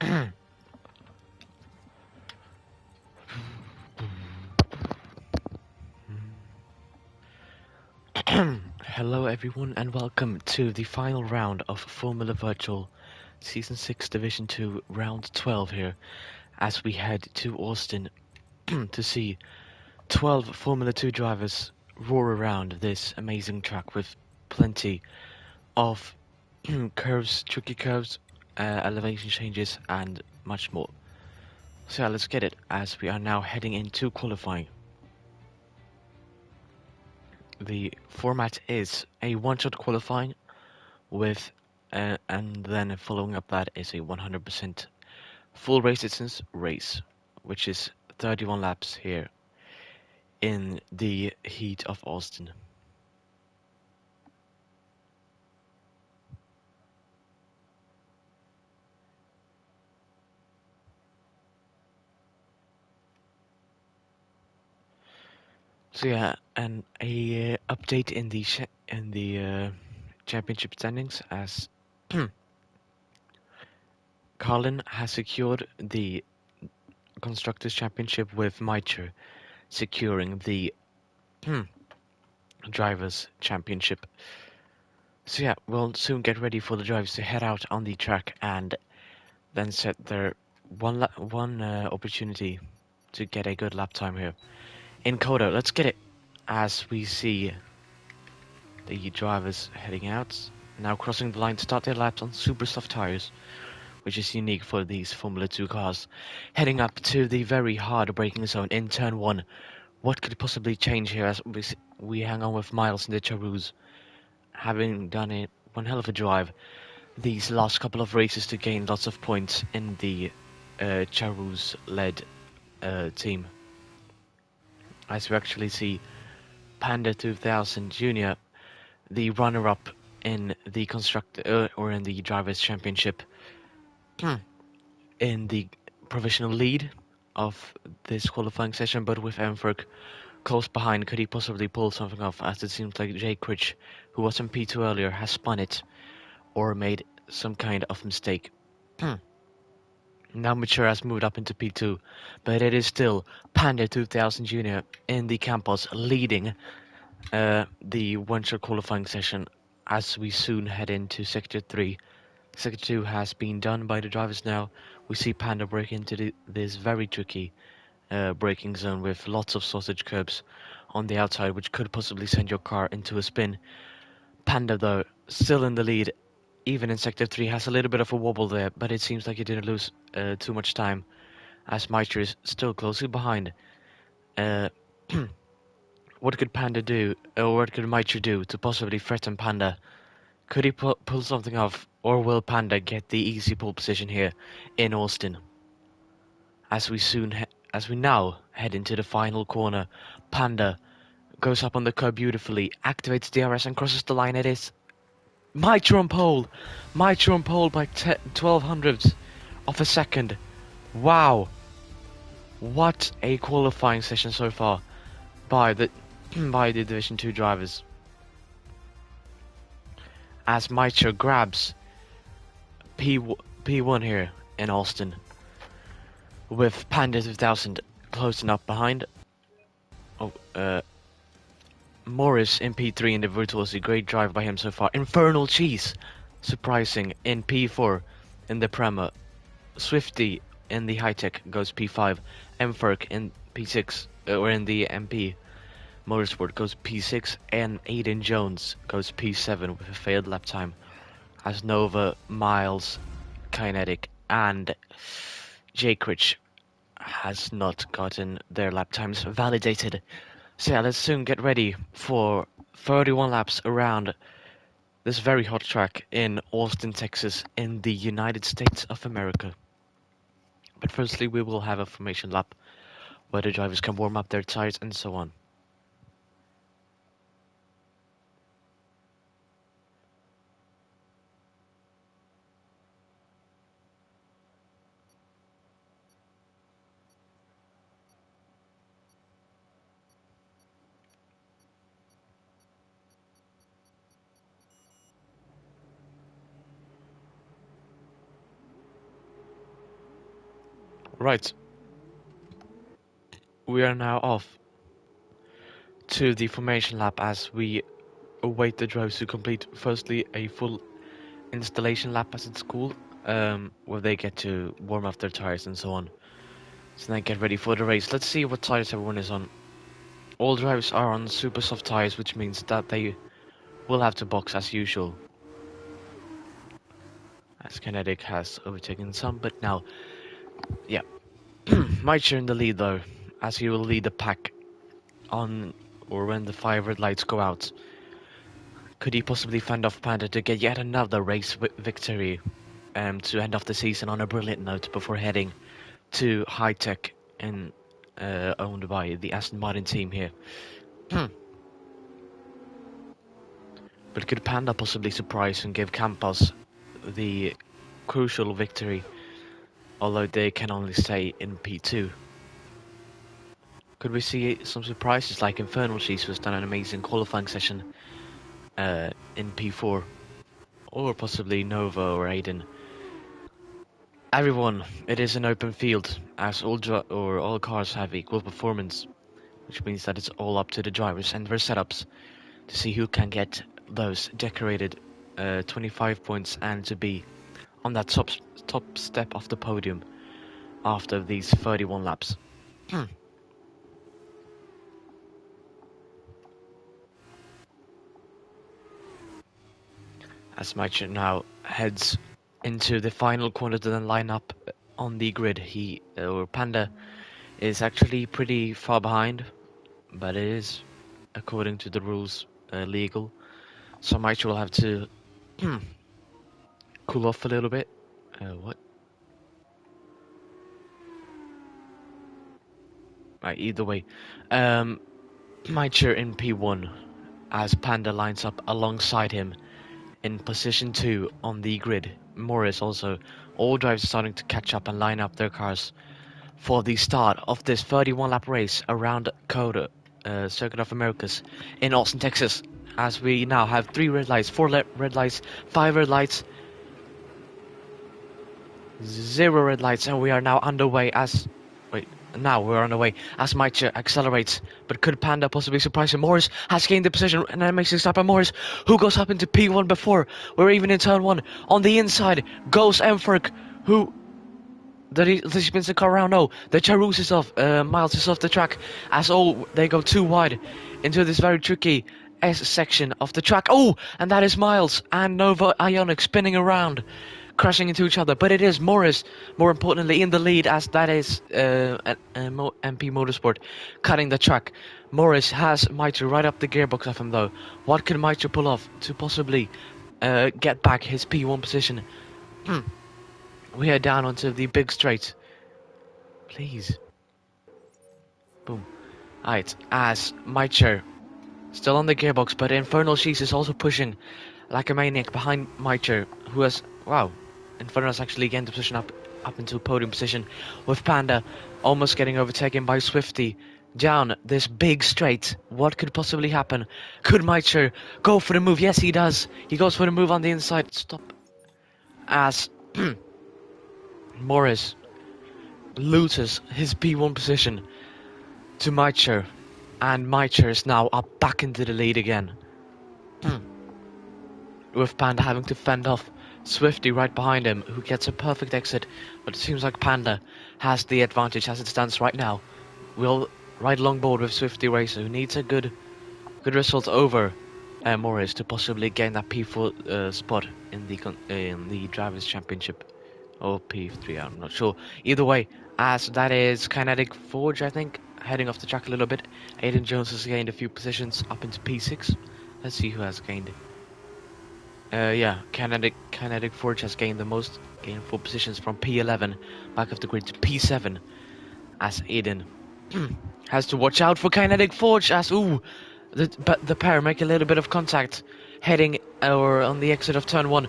Hello everyone and welcome to the final round of Formula Virtual Season 6 Division 2 Round 12 here as we head to Austin to see 12 Formula 2 drivers roar around this amazing track with plenty of curves, tricky curves, elevation changes and much more. So yeah, let's get it as we are now heading into qualifying. The format is a one-shot qualifying with and then following up that is a 100% full race distance race, which is 31 laps here in the heat of Austin. So yeah, and a update in the championship standings as Carlin has secured the constructors championship with Mitre securing the drivers championship. So yeah, we'll soon get ready for the drivers to head out on the track and then set their one opportunity to get a good lap time here. In Coda, let's get it as we see the drivers heading out. Now crossing the line to start their laps on super soft tires, which is unique for these Formula 2 cars. Heading up to the very hard braking zone in turn 1. What could possibly change here as we hang on with Miles in the Charus, having done one hell of a drive these last couple of races to gain lots of points in the Charus-led team. As we actually see Panda 2000 Junior, the runner-up in the constructor or in the drivers' championship, in the provisional lead of this qualifying session, but with Emferk close behind, could he possibly pull something off? As it seems like Jay Critch, who was in P2 earlier, has spun it or made some kind of mistake. Now Mature has moved up into P2, but it is still Panda 2000 Junior in the campus leading the one-shot qualifying session as we soon head into Sector 3. Sector 2 has been done by the drivers now. We see Panda break into this very tricky braking zone with lots of sausage curbs on the outside, which could possibly send your car into a spin. Panda, though, still in the lead, even in Sector 3, has a little bit of a wobble there, but it seems like he didn't lose too much time, as Mitre is still closely behind. What could Panda do, or what could Mitre do to possibly threaten Panda? Could he pull something off, or will Panda get the easy pole position here in Austin? As we now head into the final corner, Panda goes up on the curb beautifully, activates DRS and crosses the line. It is Mitre on pole by 12 hundredths of a second. Wow, what a qualifying session so far by the by the Division 2 drivers. As Mitre grabs P1 here in Austin, with Panda 2000 close enough behind. Morris in P3 in the Virtuosi, great drive by him so far. Infernal Cheese, surprising in P4 in the Prema. Swifty in the High Tech goes P5. Mferk in P6, or in the MP Motorsport goes P6, and Aiden Jones goes P7 with a failed lap time. As Nova, Miles, Kinetic, and Jake Rich has not gotten their lap times validated. So yeah, let's soon get ready for 31 laps around this very hot track in Austin, Texas, in the United States of America. But firstly, we will have a formation lap where the drivers can warm up their tires and so on. Right. We are now off to the formation lap as we await the drivers to complete firstly a full installation lap as it's called, where they get to warm up their tires and so on. So then get ready for the race. Let's see what tires everyone is on. All drivers are on super soft tires, which means that they will have to box as usual. As Kinetic has overtaken some, but now, yeah. Might in the lead though, as he will lead the pack on or when the 5 red lights go out. Could he possibly fend off Panda to get yet another race victory to end off the season on a brilliant note before heading to High Tech and owned by the Aston Martin team here? But could Panda possibly surprise and give Campos the crucial victory, although they can only stay in P2? Could we see some surprises like Infernal Cheese who's done an amazing qualifying session in P4, or possibly Nova or Aiden? Everyone, it is an open field as all cars have equal performance, which means that it's all up to the drivers and their setups to see who can get those decorated 25 points and to be on that top step of the podium after these 31 laps. As Maicher now heads into the final corner to then line up on the grid, Panda is actually pretty far behind, but it is, according to the rules, legal. So Maicher will have to cool off a little bit. What? Right, either way. Maicher in P1 as Panda lines up alongside him in position 2 on the grid. Morris also. All drivers are starting to catch up and line up their cars for the start of this 31 lap race around COTA, Circuit of Americas in Austin, Texas. As we now have 3 red lights, 4 red lights, 5 red lights, 0 red lights, and we are now underway as... Now we're on the way as Maicher accelerates, but could Panda possibly surprise him? Morris has gained the position and then makes a stop by Morris, who goes up into P1 before. We're even in turn 1. On the inside goes Emferk, who... Did he spins the car around? No, the Charus is off, Miles is off the track, as they go too wide into this very tricky S section of the track. Oh, and that is Miles and Nova Ionic spinning around, crashing into each other, but it is Morris, more importantly, in the lead, as that is MP Motorsport cutting the track. Morris has Maicher right up the gearbox of him, though. What can Maicher pull off to possibly get back his P1 position? We head down onto the big straight. Please. Boom. Alright, as Maicher still on the gearbox, but Infernal Cheese is also pushing like a maniac behind Maicher, who has... Wow. Infernal's actually gained the position up into podium position, with Panda almost getting overtaken by Swifty down this big straight. What could possibly happen? Could Maicher go for the move? Yes, he does. He goes for the move on the inside. Stop. As Morris loses his P1 position to Maicher, and Maicher is now up back into the lead again. With Panda having to fend off Swifty right behind him, who gets a perfect exit, but it seems like Panda has the advantage as it stands right now. We'll ride along board with Swifty Racer, who needs a good result over Morris to possibly gain that P4 spot in the Drivers' Championship, or P3, I'm not sure. Either way, as that is Kinetic Forge, I think, heading off the track a little bit. Aiden Jones has gained a few positions up into P6. Let's see who has gained. Kinetic Forge has gained the most, gained 4 positions from P11 back of the grid to P7, as Aiden has to watch out for Kinetic Forge, as the pair make a little bit of contact heading or on the exit of turn 1.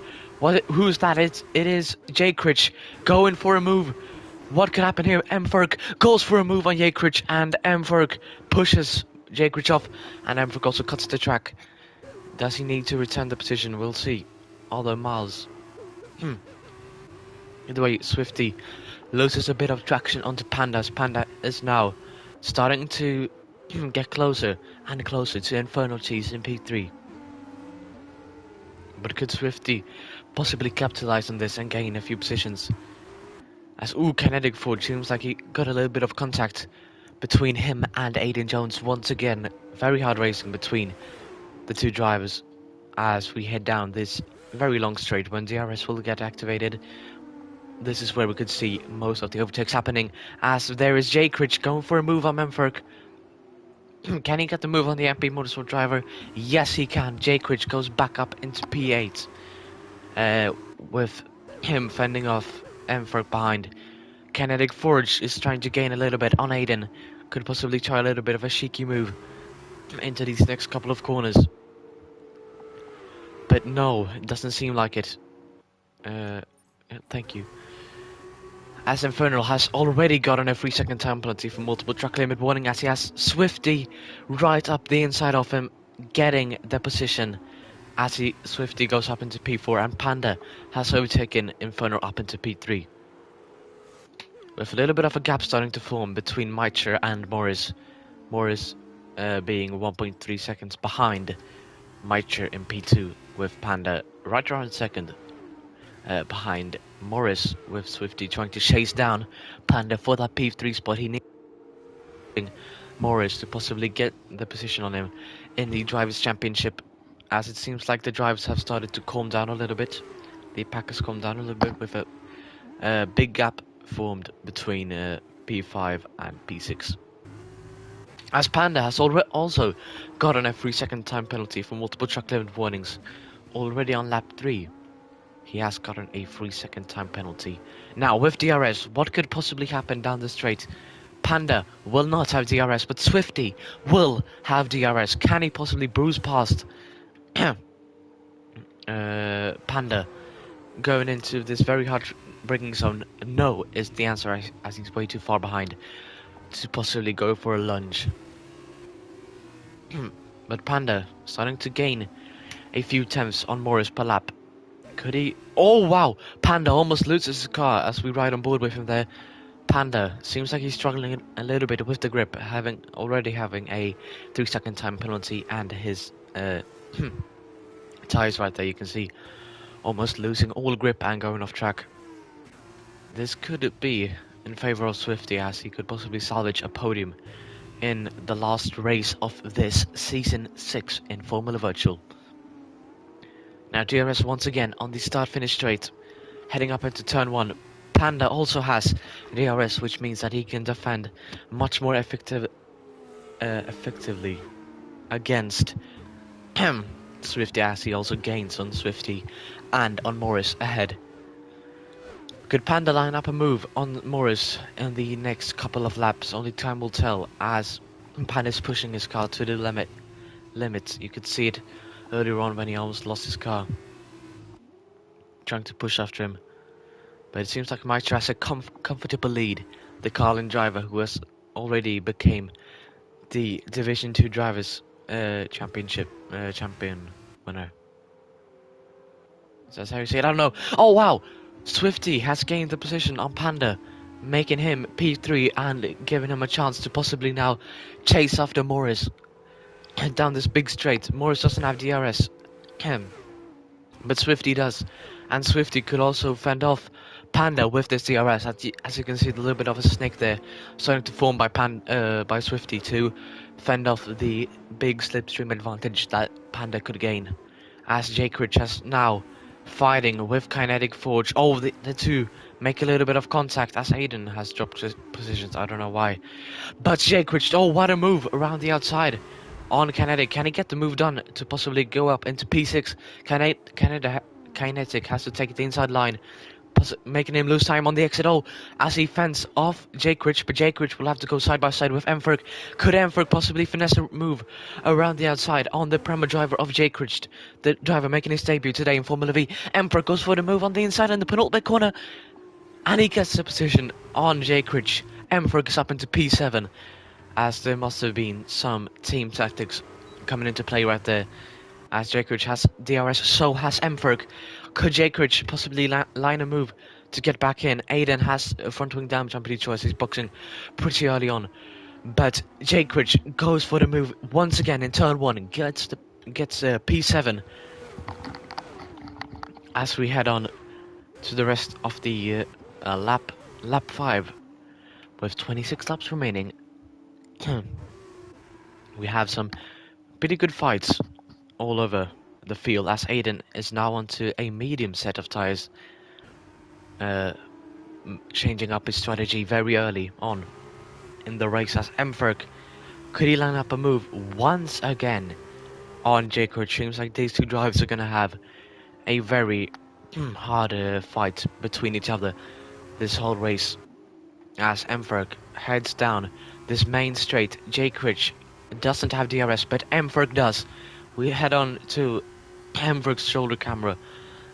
Who's that? It is Jakrich going for a move. What could happen here? Emferk goes for a move on Jakrich, and Emferk pushes Jakrich off, and Emferk also cuts the track. Does he need to return the position? We'll see. Although Miles... Either way, Swifty loses a bit of traction onto Panda, as Panda is now starting to get closer and closer to Infernal Cheese in P3. But could Swifty possibly capitalize on this and gain a few positions? As Kinetic Forge seems like he got a little bit of contact between him and Aiden Jones once again. Very hard racing between the two drivers as we head down this very long straight. When DRS will get activated, this is where we could see most of the overtakes happening, as there is Jake Rich going for a move on Memphork. Can he get the move on the MP Motorsport driver? Yes, he can. Jake Rich goes back up into P8, with him fending off Memphork behind. Kinetic Forge is trying to gain a little bit on Aiden. Could possibly try a little bit of a cheeky move into these next couple of corners. But no, it doesn't seem like it. Thank you. As Infernal has already gotten a 3-second time penalty for multiple track limit warning, as he has Swifty right up the inside of him, getting the position as Swifty goes up into P4, and Panda has overtaken Infernal up into P3. With a little bit of a gap starting to form between Meicher and Morris. Morris being 1.3 seconds behind Meicher in P2, with Panda right around second. Behind Morris, with Swifty trying to chase down Panda for that P3 spot. He needs Morris to possibly get the position on him in the Drivers' Championship, as it seems like the drivers have started to calm down a little bit. The pack has calmed down a little bit, with a big gap formed between P5 and P6. As Panda has also gotten a 3-second time penalty for multiple track limit warnings already on lap 3. He has gotten a 3-second time penalty. Now, with DRS, what could possibly happen down the straight? Panda will not have DRS, but Swifty will have DRS. Can he possibly bruise past Panda going into this very hard braking zone? No is the answer, as he's way too far behind to possibly go for a lunge. But Panda starting to gain a few tenths on Morris per lap. Could he? Oh wow! Panda almost loses his car as we ride on board with him there. Panda seems like he's struggling a little bit with the grip, already having a 3-second time penalty, and his tires right there, you can see, almost losing all grip and going off track. This could be in favour of Swifty, as he could possibly salvage a podium in the last race of this Season 6 in Formula Virtual. Now DRS once again on the start-finish straight, heading up into turn 1. Panda also has DRS, which means that he can defend much more effectively against Swifty, as he also gains on Swifty and on Morris ahead. Could Panda line up a move on Morris in the next couple of laps? Only time will tell, as Panda is pushing his car to the limits. You could see it earlier on when he almost lost his car, trying to push after him. But it seems like Meister has a comfortable lead. The Carlin driver, who has already became the Division 2 Drivers Championship champion winner. Is that how you say it? I don't know. Oh wow! Swifty has gained the position on Panda, making him P3 and giving him a chance to possibly now chase after Morris down this big straight. Morris doesn't have DRS, but Swifty does, and Swifty could also fend off Panda with this DRS. As you can see, the little bit of a snake there starting to form by Swifty to fend off the big slipstream advantage that Panda could gain. As Jake Rich has now fighting with Kinetic Forge. Oh, the two make a little bit of contact as Aiden has dropped his positions. I don't know why. But Jake Rich, oh, what a move around the outside on Kinetic. Can he get the move done to possibly go up into P6? Kinetic has to take the inside line, making him lose time on the exit. Oh, as he fends off Jake Rich, but Jake Rich will have to go side by side with Memphork. Could Memphork possibly finesse a move around the outside on the Prema driver of Jake Rich, the driver making his debut today in Formula V? Memphork goes for the move on the inside in the penultimate corner, and he gets the position on Jake Rich. Memphork is up into P7, as there must have been some team tactics coming into play right there. As Jake Rich has DRS, so has Memphork. Could Jake Rich possibly line a move to get back in. Aiden has front wing damage on pretty choice. He's boxing pretty early on. But Jakewich goes for the move once again in turn 1 and gets P7 as we head on to the rest of the lap 5 with 26 laps remaining. We have some pretty good fights all over the field as Aiden is now onto a medium set of tires, changing up his strategy very early on in the race as Mferk. Could he line up a move once again on Jacob? It seems like these two drivers are going to have a very hard fight between each other this whole race as Mferk heads down this main straight. Jacob doesn't have DRS, but Mferk does. We head on to Mferk's shoulder camera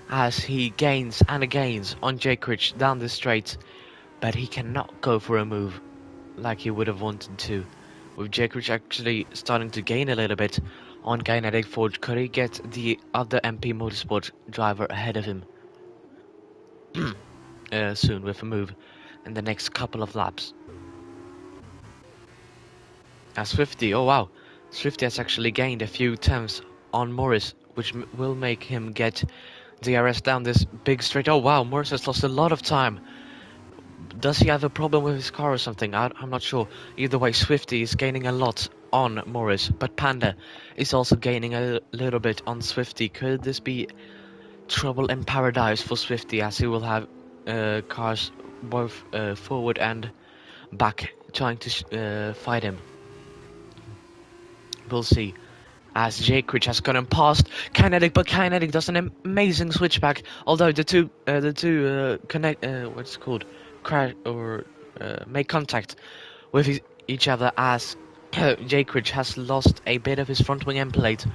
as he gains and gains on Jacob down the straight, but he cannot go for a move like he would have wanted to. With Jacob actually starting to gain a little bit on Kinetic Forge, could he get the other MP Motorsport driver ahead of him soon with a move in the next couple of laps? As Swifty, oh wow, Swifty has actually gained a few tenths on Morris, which will make him get DRS down this big straight. Oh wow, Morris has lost a lot of time. Does he have a problem with his car or something? I'm not sure. Either way, Swifty is gaining a lot on Morris, but Panda is also gaining a little bit on Swifty. Could this be trouble in paradise for Swifty, as he will have cars both forward and back trying to fight him? We'll see. As Jacob has gotten past Kinetic, but Kinetic does an amazing switchback. Although the two connect, what's it called, crash or make contact with each other, as Jacob has lost a bit of his front wing end plate,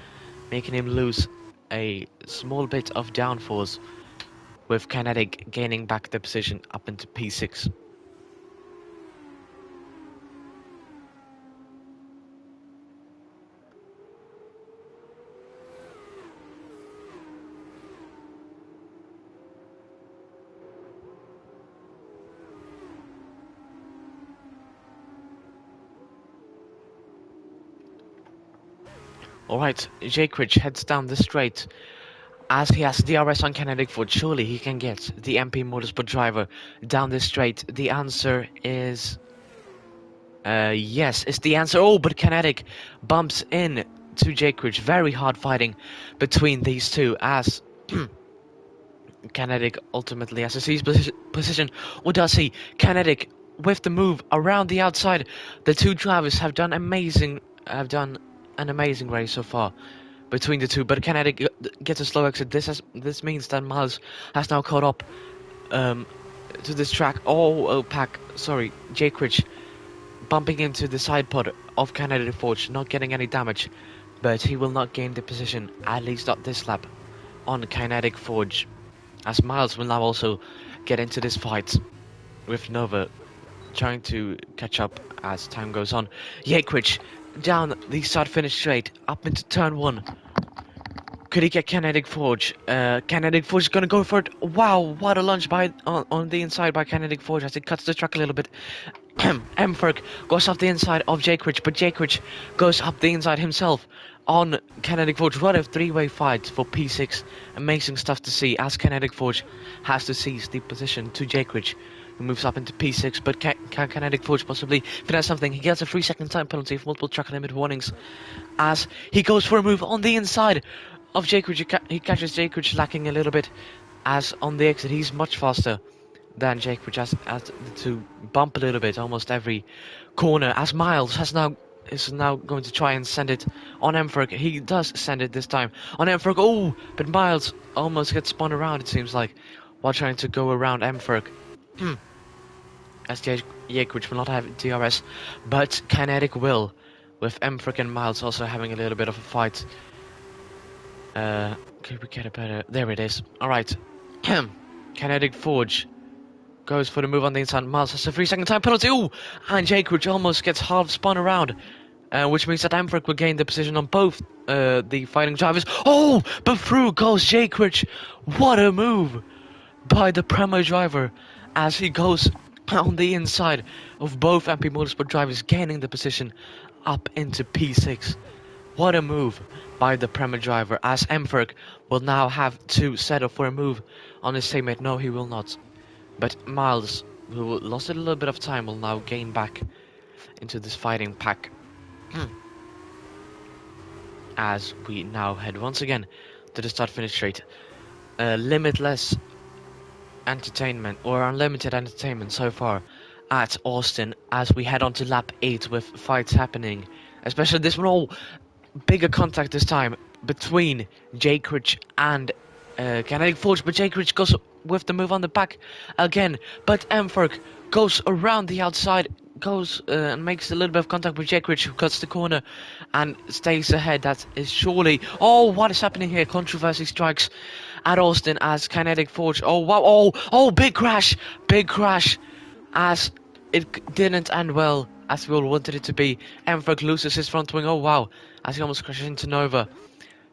making him lose a small bit of downforce, with Kinetic gaining back the position up into P6. Alright, Jacob heads down the straight as he has DRS on Kinetic Forge. Surely he can get the MP Motorsport driver down this straight. The answer is yes, it's the answer. Oh, but Kinetic bumps in to Jacob. Very hard fighting between these two as Kinetic ultimately has to seize position. Or does he? Kinetic with the move around the outside. The two drivers have done an amazing race so far between the two, but Kinetic gets a slow exit. This means that Miles has now caught up to this track. Jacob bumping into the side pod of Kinetic Forge, not getting any damage, but he will not gain the position, at least not this lap, on Kinetic Forge, as Miles will now also get into this fight with Nova trying to catch up as time goes on. Jacob down the start finish straight up into turn 1. Could he get Kinetic Forge? Kinetic Forge is gonna go for it. Wow, what a lunge on the inside by Kinetic Forge as it cuts the track a little bit. Mferk goes off the inside of Jacob, but Jacob goes up the inside himself on Kinetic Forge. What a three-way fight for P6. Amazing stuff to see as Kinetic Forge has to seize the position to Jacob, who moves up into P6, but can Kinetic Forge possibly finesse something? He gets a 3-second time penalty for multiple track limit warnings as he goes for a move on the inside of Jacob. He catches Jacob lacking a little bit, as on the exit he's much faster than Jacob, has to bump a little bit almost every corner, as Miles is now going to try and send it on Mferk. He does send it this time on Mferk. Oh, but Miles almost gets spun around, it seems like, while trying to go around Mferk. As Jacob will not have DRS, but Kinetic will, with Mferk and Miles also having a little bit of a fight. Could we get a better... There it is. Alright. Kinetic Forge goes for the move on the inside. Miles has a 3-second time penalty. Ooh! And Jacob almost gets half spun around, which means that Mferk will gain the position on both the fighting drivers. Oh! But through goes Jacob. What a move! by the Premo driver as he goes on the inside of both MP Motorsport drivers, gaining the position up into P6. What a move by the Premo driver, as Emferk will now have to settle for a move on his teammate. No, he will not. But Miles, who lost a little bit of time, will now gain back into this fighting pack. As we now head once again to the start-finish straight. Limitless entertainment, or unlimited entertainment so far at Austin, as we head on to lap 8 with fights happening. Especially this one, all bigger contact this time between Jake Rich and Kinetic Forge, but Jake Rich goes with the move on the back again, but Emferk goes around the outside, goes and makes a little bit of contact with Jake Rich, who cuts the corner and stays ahead. That is surely... Oh, what is happening here? Controversy strikes at Austin as Kinetic Forge... Oh, wow. Oh, big crash, as it didn't end well as we all wanted it to be. Emferk loses his front wing. Oh, wow, as he almost crashes into Nova.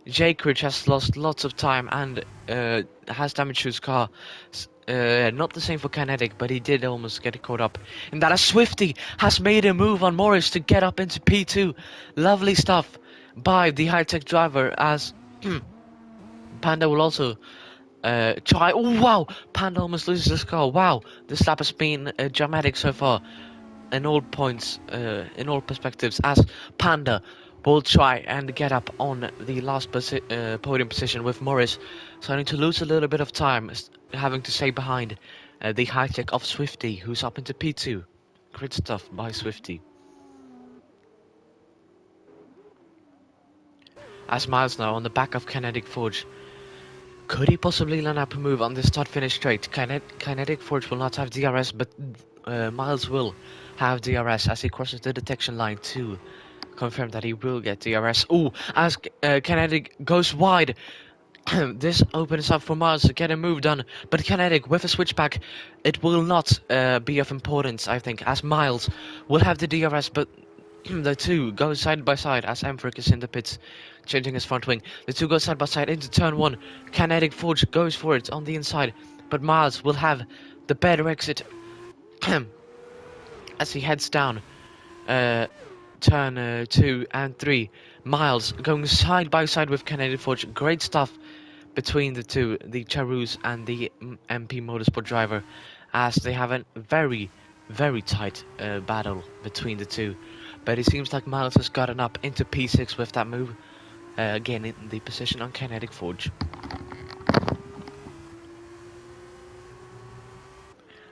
Jake Rich has lost lots of time and has damaged his car. Not the same for Kinetic, but he did almost get caught up. And that a Swifty has made a move on Morris to get up into P2. Lovely stuff by the high-tech driver, as Panda will also try. Oh, wow, Panda almost loses his car. Wow, this lap has been dramatic so far in all points, in all perspectives, as Panda will try and get up on the last podium position, with Morris starting to lose a little bit of time, having to stay behind the high-tech of Swifty, who's up into P2. Great stuff by Swifty. As Miles now on the back of Kinetic Forge. Could he possibly line up a move on this start-finish straight? Kinetic Forge will not have DRS, but Miles will have DRS as he crosses the detection line to confirm that he will get DRS. Oh, as Kinetic goes wide, this opens up for Miles to get a move done, but Kinetic with a switchback, it will not be of importance, I think, as Miles will have the DRS, but the two go side by side as Emferk is in the pits, changing his front wing. The two go side by side into turn 1. Kinetic Forge goes for it on the inside, but Miles will have the better exit as he heads down turn 2 and 3. Miles going side by side with Kinetic Forge. Great stuff between the two, the Charus and the MP Motorsport driver, as they have a very, very tight battle between the two. But it seems like Miles has gotten up into P6 with that move, again in the position on Kinetic Forge.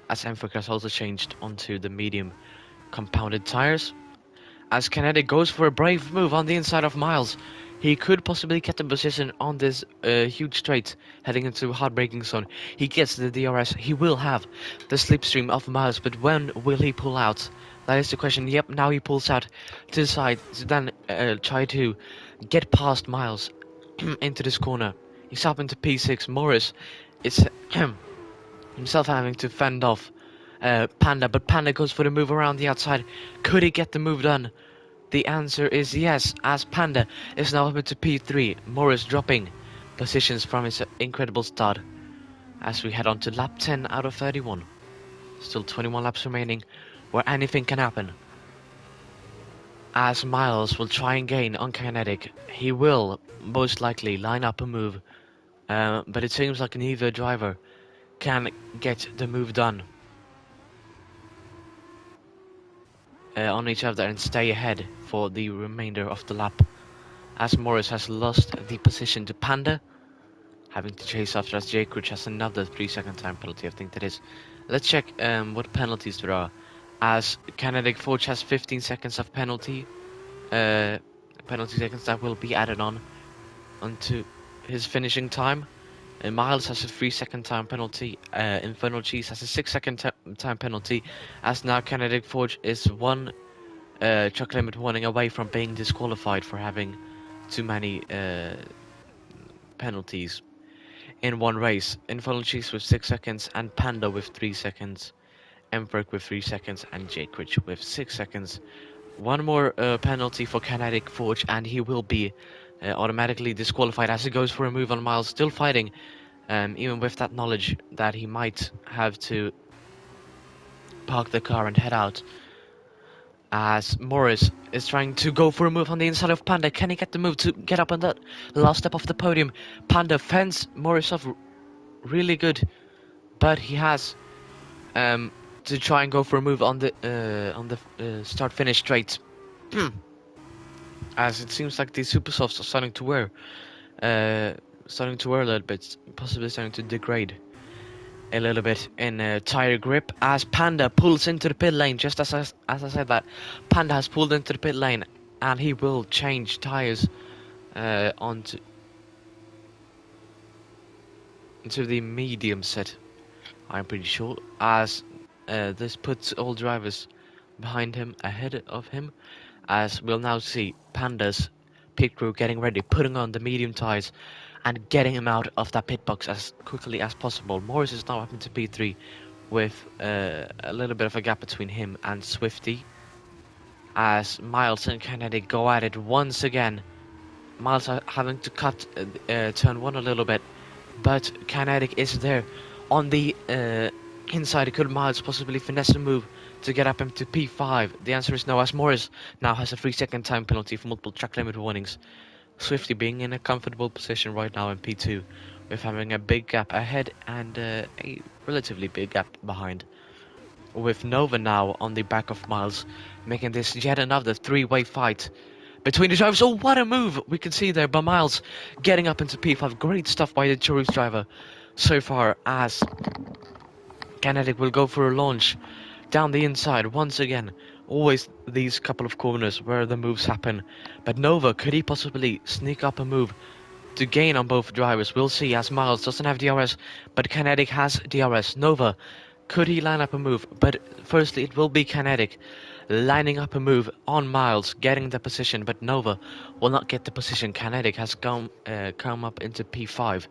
As Emferk has also changed onto the medium compounded tires. As Kinetic goes for a brave move on the inside of Miles. He could possibly get the position on this huge straight heading into hard braking zone. He gets the DRS. He will have the slipstream of Miles, but when will he pull out? That is the question. Yep, now he pulls out to the side to then try to get past Miles into this corner. He's up into P6. Morris is himself having to fend off Panda, but Panda goes for the move around the outside. Could he get the move done? The answer is yes, as Panda is now up into P3. Morris dropping positions from his incredible start as we head on to lap 10 out of 31. Still 21 laps remaining, where anything can happen. As Miles will try and gain on Kinetic, he will most likely line up a move, but it seems like neither driver can get the move done on each other and stay ahead for the remainder of the lap, as Morris has lost the position to Panda, having to chase after, as Jake Rich has another 3-second time penalty, I think that is. Let's check what penalties there are, as Kinetic Forge has 15 seconds of penalty seconds that will be added on onto his finishing time. And Miles has a 3-second time penalty. Infernal Cheese has a 6-second time penalty, as now Kinetic Forge is one truck limit warning away from being disqualified for having too many penalties in one race. Infernal Cheese with 6 seconds, and Panda with 3 seconds, Emperor with 3 seconds, and Jake Rich with 6 seconds. One more penalty for Kinetic Forge, and he will be automatically disqualified as he goes for a move on Miles, still fighting even with that knowledge that he might have to park the car and head out. As Morris is trying to go for a move on the inside of Panda. Can he get the move to get up on that last step of the podium? Panda fends Morris off really good, but he has to try and go for a move on the start-finish straight. As it seems like these super softs are starting to wear a little bit, possibly starting to degrade a little bit in tire grip. As Panda pulls into the pit lane, just as I said that, Panda has pulled into the pit lane, and he will change tires onto into the medium set. I'm pretty sure, as this puts all drivers behind him, ahead of him, as we'll now see Panda's pit crew getting ready, putting on the medium tires and getting him out of that pit box as quickly as possible. Morris is now up into P3 with a little bit of a gap between him and Swifty, as Miles and Kennedy go at it once again. Miles are having to cut turn 1 a little bit, but Kinetic is there on the inside. Could Miles possibly finesse a move to get up into P5? The answer is no, as Morris now has a 3-second time penalty for multiple track limit warnings. Swifty being in a comfortable position right now in P2, with having a big gap ahead and a relatively big gap behind. With Nova now on the back of Miles, making this yet another three-way fight between the drivers. Oh, what a move we can see there by Miles, getting up into P5. Great stuff by the Churus driver so far, as Kinetic will go for a launch down the inside once again. Always these couple of corners where the moves happen. But Nova, could he possibly sneak up a move to gain on both drivers? We'll see, as Miles doesn't have DRS, but Kinetic has DRS. Nova, could he line up a move? But firstly, it will be Kinetic lining up a move on Miles, getting the position, but Nova will not get the position. Kinetic has come up into P5.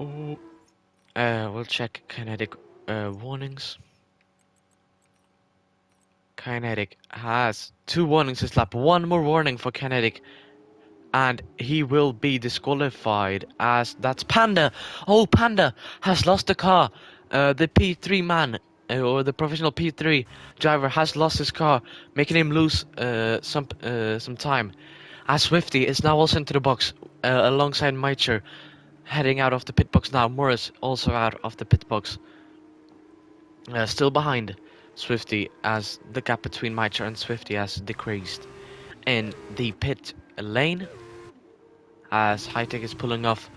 Ooh. We'll check Kinetic warnings. Kinetic has 2 warnings this lap. 1 more warning for Kinetic, and he will be disqualified, as that's Panda. Oh, Panda has lost the car. The P3 man, or the professional P3 driver, has lost his car, making him lose some time. As Swifty is now also into the box alongside Meicher, heading out of the pit box now. Morris also out of the pit box, still behind Swifty, as the gap between Meicher and Swifty has decreased. In the pit lane, as Hightech is pulling off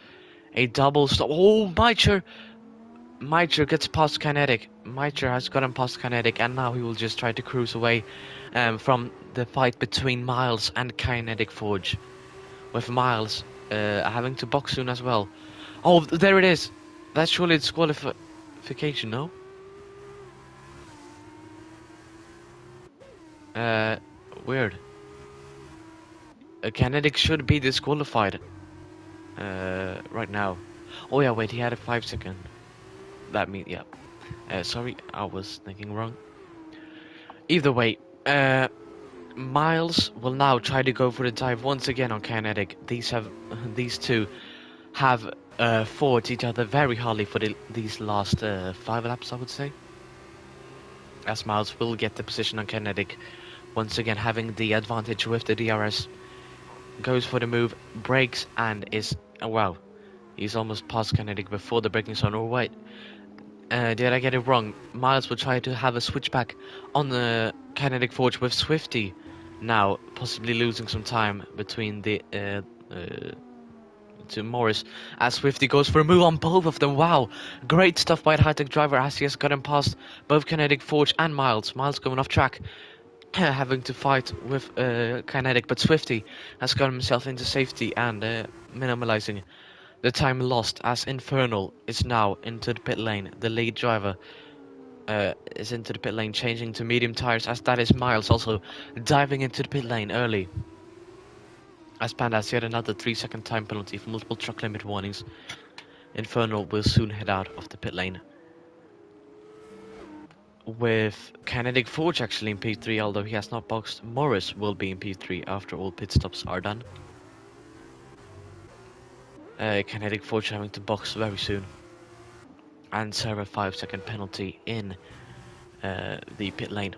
a double stop. Oh, Meicher gets past Kinetic. Meicher has gotten past Kinetic, and now he will just try to cruise away from the fight between Miles and Kinetic Forge, with Miles having to box soon as well. Oh, there it is. That's surely disqualification, no? Weird. Kinetic should be disqualified right now. Oh yeah, wait, he had a 5-second. That means, yeah. Sorry, I was thinking wrong. Either way, Miles will now try to go for the dive once again on Kinetic. These two have fought each other very hardly for these last 5 laps, I would say. As Miles will get the position on Kinetic, once again having the advantage with the DRS. Goes for the move, brakes, and is... Oh, wow. He's almost past Kinetic before the braking zone. Oh, wait. Did I get it wrong? Miles will try to have a switchback on the Kinetic Forge with Swifty. Now, possibly losing some time between the... to Morris, as Swifty goes for a move on both of them. Wow, great stuff by the high-tech driver, as he has gotten past both Kinetic Forge and Miles. Miles going off track, having to fight with Kinetic, but Swifty has got himself into safety and minimalizing the time lost, as Infernal is now into the pit lane. The lead driver is into the pit lane, changing to medium tires, as that is Miles also diving into the pit lane early. As Panda has yet another 3-second time penalty for multiple truck limit warnings. Infernal will soon head out of the pit lane, with Kinetic Forge actually in P3, although he has not boxed. Morris will be in P3 after all pit stops are done. Kinetic Forge having to box very soon and serve a 5-second penalty in the pit lane.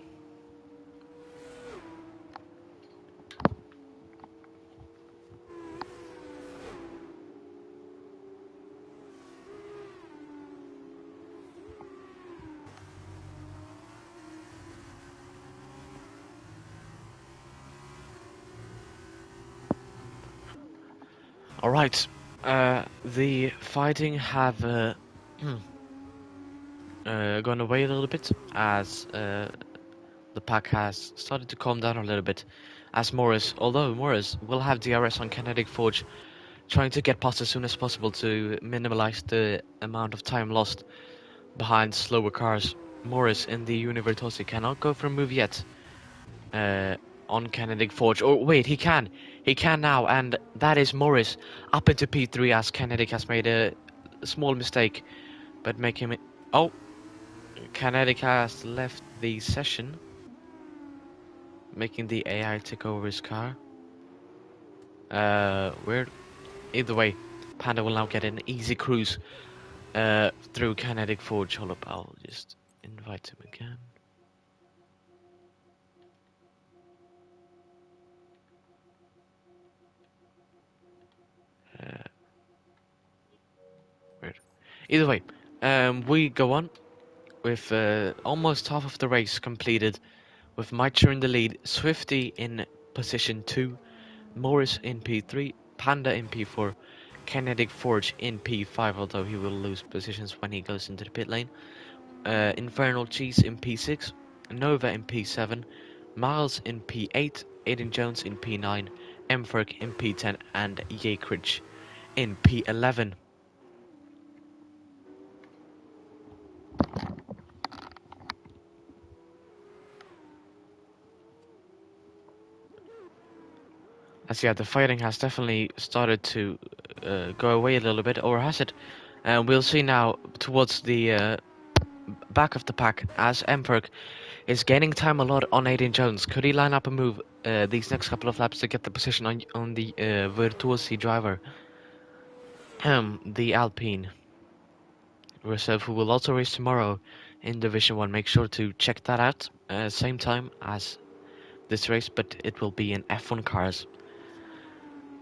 Alright, the fighting have gone away a little bit as the pack has started to calm down a little bit. As although Morris will have DRS on Kinetic Forge, trying to get past as soon as possible to minimize the amount of time lost behind slower cars. Morris in the Univertosi cannot go for a move yet on Kinetic Forge. Oh wait, he can. He can now, and that is Morris up into P3 as Kinetic has made a small mistake, but make him. Oh, Kinetic has left the session, making the AI take over his car. Weird. Either way, Panda will now get an easy cruise through Kinetic Forge. Hold up, I'll just invite him again. Weird. Either way, we go on with almost half of the race completed, with Mitre in the lead, Swifty in position 2, Morris in P3, Panda in P4, Kinetic Forge in P5, although he will lose positions when he goes into the pit lane, Infernal Cheese in P6, Nova in P7, Miles in P8, Aiden Jones in P9, Emferk in P10, and Yakridge in P11. As yeah, the fighting has definitely started to go away a little bit, or has it? We'll see now towards the back of the pack as Emperk is gaining time a lot on Aiden Jones. Could he line up a move these next couple of laps to get the position on the Virtuosi driver? The Alpine reserve, who will also race tomorrow in Division 1. Make sure to check that out. Same time as this race, but it will be in F1 cars.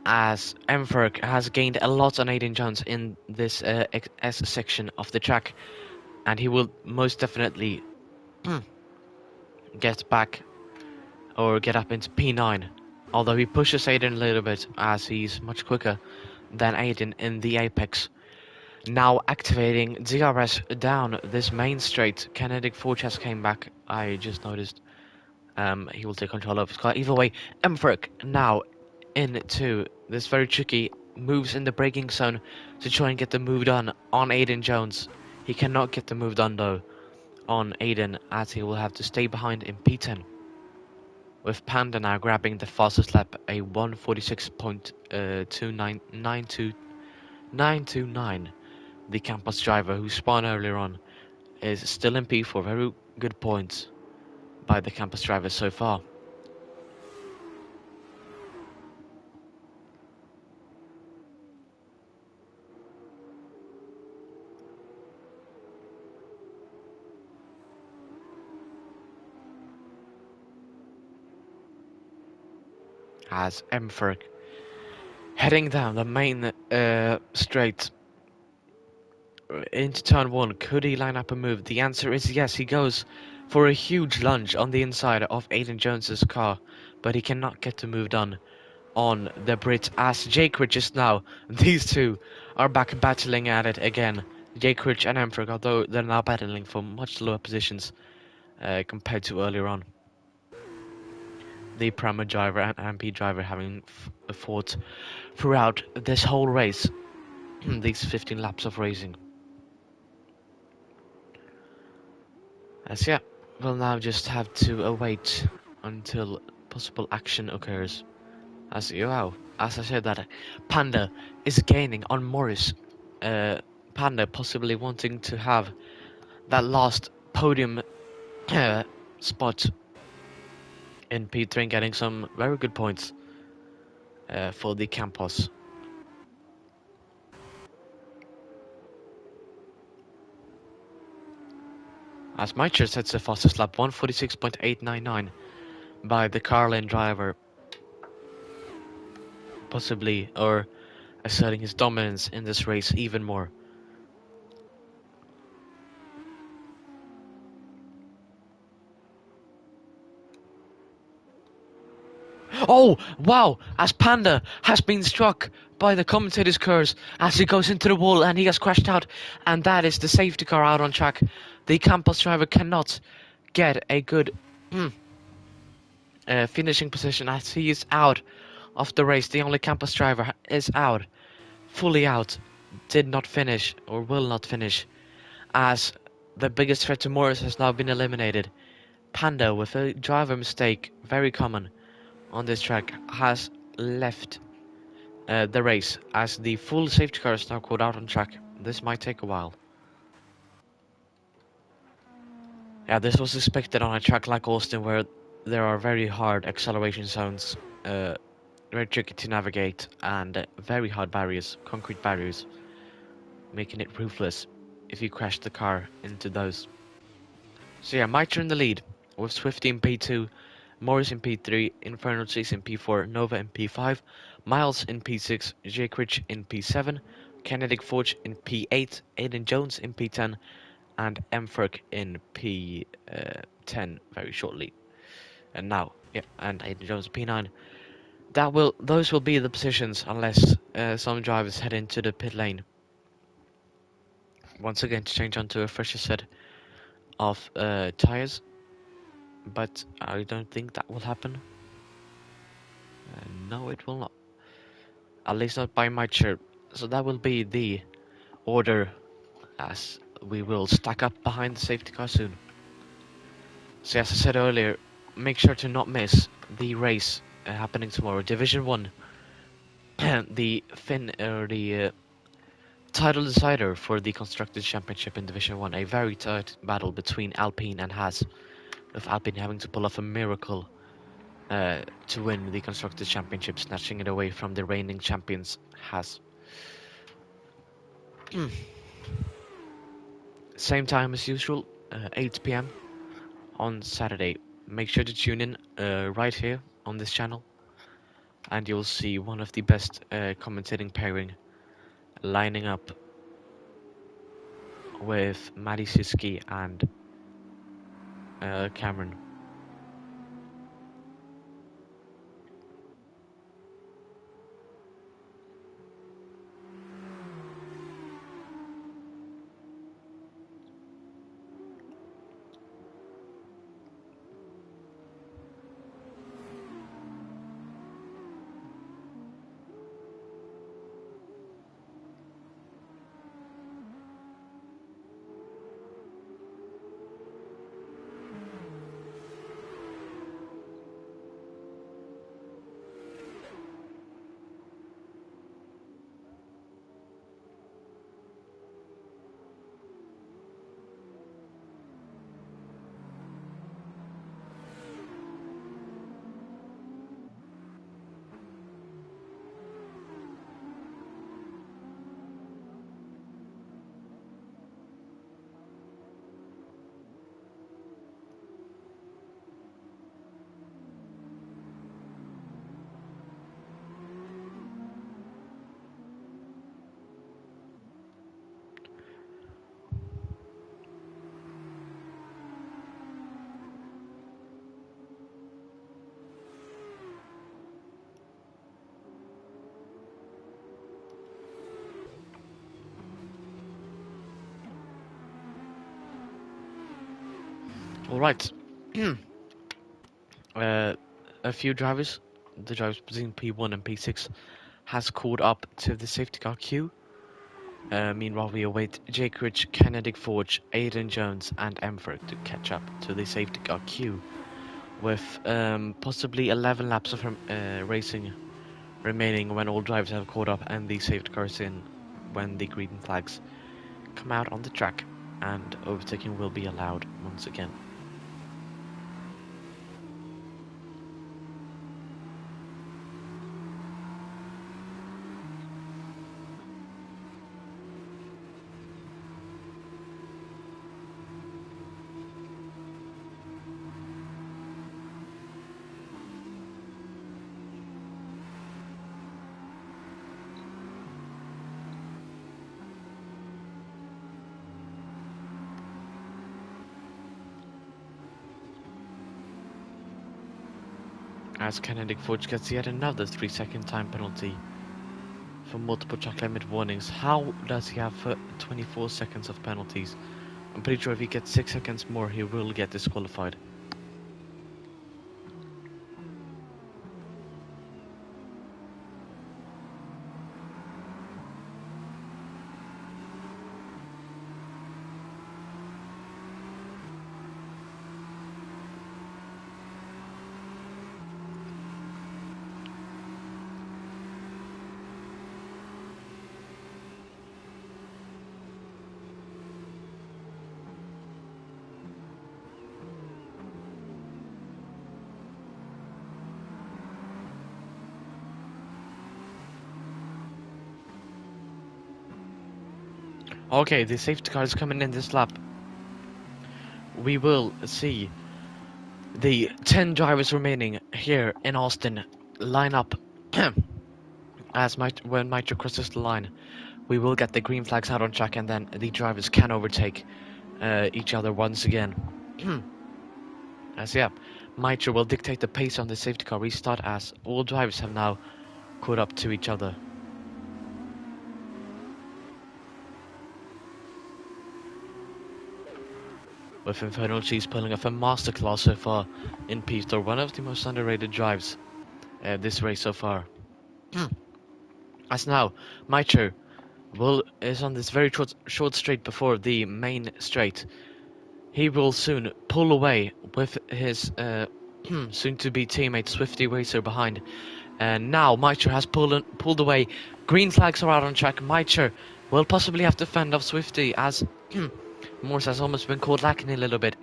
As Emferk has gained a lot on Aiden Jones in this S section of the track, and he will most definitely get back or get up into P9, although he pushes Aiden a little bit as he's much quicker than Aiden in the apex. Now activating DRS down this main straight. Kinetic Forge has came back, I just noticed. He will take control of his car. Either way, Emferk now into this very tricky moves in the braking zone to try and get the move done on Aiden Jones. He cannot get the move done though on Aiden, as he will have to stay behind in P10. With Panda now grabbing the fastest lap, a 146.29929. The campus driver who spun earlier on is still in P4. Very good points by the campus driver so far. As Emferk heading down the main straight into turn 1, could he line up a move? The answer is yes. He goes for a huge lunge on the inside of Aiden Jones's car, but he cannot get the move done on the Brit as Jake Rich just now. These two are back battling at it again. Jake Rich and Emferk, although they're now battling for much lower positions compared to earlier on. The Prima driver and MP driver having fought throughout this whole race, these 15 laps of racing. As yeah, we'll now just have to await until possible action occurs. As wow, as I said that, Panda is gaining on Morris. Panda possibly wanting to have that last podium spot in P3, getting some very good points for the Campos. As Meicher sets the fastest lap 1:46.899 by the Carlin driver, possibly or asserting his dominance in this race even more. Oh, wow! As Panda has been struck by the commentator's curse as he goes into the wall and he has crashed out, and that is the safety car out on track. The Campos driver cannot get a good finishing position as he is out of the race. The only Campos driver is out, fully out, did not finish or will not finish, as the biggest threat to Morris has now been eliminated. Panda, with a driver mistake, very common on this track, has left the race as the full safety car is now called out on track. This might take a while. Yeah, this was expected on a track like Austin where there are very hard acceleration zones, very tricky to navigate, and very hard barriers, concrete barriers, making it ruthless if you crash the car into those. So yeah, Mitra in the lead with Swifty in P2, Morris in P3, Infernal Chase in P4, Nova in P5, Miles in P6, Jake Rich in P7, Kennedy Forge in P8, Aiden Jones in P10, and Mferk in P10 very shortly. And now, yeah, and Aiden Jones P9. Those will be the positions unless some drivers head into the pit lane once again to change onto a fresher set of tires. But I don't think that will happen. No, it will not. At least not by my chair. So that will be the order as we will stack up behind the safety car soon. So as I said earlier, make sure to not miss the race happening tomorrow. Division 1. the title decider for the Constructors' Championship in Division 1. A very tight battle between Alpine and Haas, with Alpine having to pull off a miracle to win the Constructors' Championship, snatching it away from the reigning champions, Haas. Same time as usual, 8 p.m. on Saturday. Make sure to tune in right here on this channel, and you'll see one of the best commentating pairing lining up with Maddie Siski and Cameron. Alright. A few drivers, the drivers between P1 and P6, has caught up to the safety car queue. Meanwhile, we await Jake Rich, Kennedy Forge, Aiden Jones, and Emford to catch up to the safety car queue, with possibly 11 laps of racing remaining when all drivers have caught up and the safety cars in when the green flags come out on the track, and overtaking will be allowed once again. As Kinetic Forge gets yet another 3-second time penalty for multiple track limit warnings. How does he have 24 seconds of penalties? I'm pretty sure if he gets 6 seconds more, he will get disqualified. Okay, the safety car is coming in this lap. We will see the 10 drivers remaining here in Austin line up. As when Mitra crosses the line, we will get the green flags out on track, and then the drivers can overtake each other once again. As yeah, Mitra will dictate the pace on the safety car restart, as all drivers have now caught up to each other. With Infernal Cheese pulling off a masterclass so far in P-Store, one of the most underrated drives this race so far. As now, Mitra is on this very short straight before the main straight. He will soon pull away with his soon-to-be teammate Swifty Racer behind. And now Mitra has pulled away. Green flags are out on track. Mitra will possibly have to fend off Swifty, as Morse has almost been caught lacking a little bit.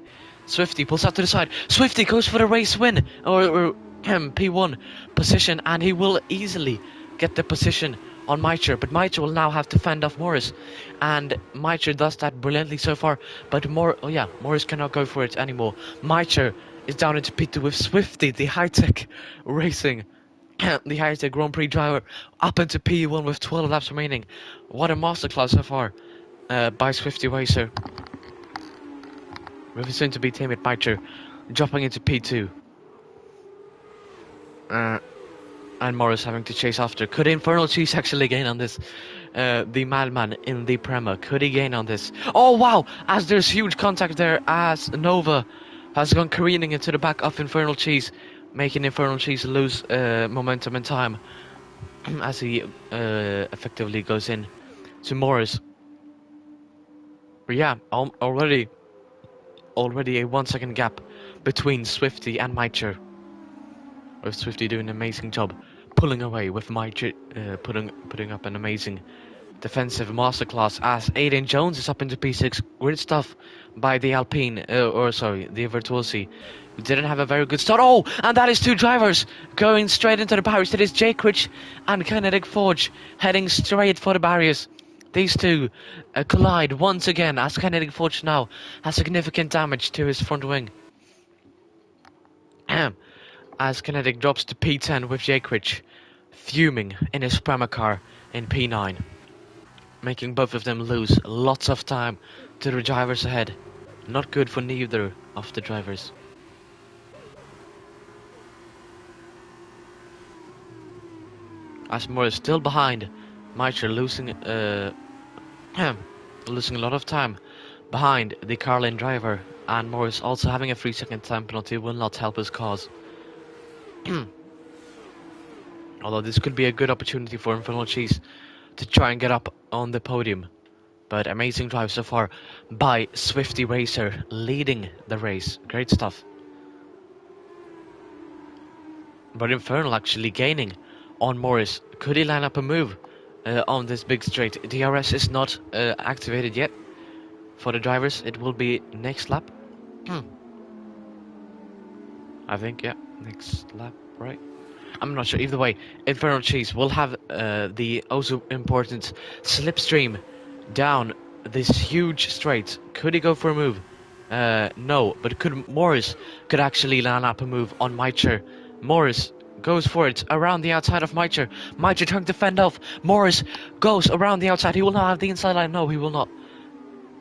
Swifty pulls out to the side. Swifty goes for the race win, or P1 position, and he will easily get the position on Mitra, but Mitra will now have to fend off Morris, and Mitra does that brilliantly so far, but Morris cannot go for it anymore. Mitra is down into P2 with Swifty, the high-tech racing, the high-tech Grand Prix driver, up into P1 with 12 laps remaining. What a masterclass so far by Swifty Racer, with his soon-to-be teammate Mitra dropping into P2. And Morris having to chase after. Could Infernal Cheese actually gain on this? The madman in the Prema. Could he gain on this? Oh wow! As there's huge contact there, as Nova has gone careening into the back of Infernal Cheese, making Infernal Cheese lose momentum and time as he effectively goes in to Morris. But yeah, already a 1 second gap between Swifty and Mitra. With Swifty doing an amazing job pulling away, with Mitra putting up an amazing defensive masterclass, as Aiden Jones is up into P6. Great stuff by the Alpine, the Virtuosi, who didn't have a very good start. Oh, and that is two drivers going straight into the barriers. That is Jake Rich and Kinetic Forge heading straight for the barriers. These two collide once again, as Kinetic Forge now has significant damage to his front wing. As Kinetic drops to P10 with Jake Rich fuming in his Prema car in P9, making both of them lose lots of time to the drivers ahead. Not good for neither of the drivers. As Morris still behind, Mitra losing losing a lot of time behind the Carlin driver, and Morris also having a 3 second time penalty will not help his cause. Although this could be a good opportunity for Infernal Cheese to try and get up on the podium. But amazing drive so far by Swifty Racer, leading the race. Great stuff. But Infernal actually gaining on Morris. Could he line up a move on this big straight? DRS is not activated yet for the drivers. It will be next lap. I think, yeah, next lap, right? I'm not sure. Either way, Infernal Cheese will have the also important slipstream down this huge straight. Could he go for a move? No, but Morris could actually line up a move on Mitra. Morris goes for it around the outside of Mitra. Mitra trying to fend off. Morris goes around the outside. He will not have the inside line. No, he will not.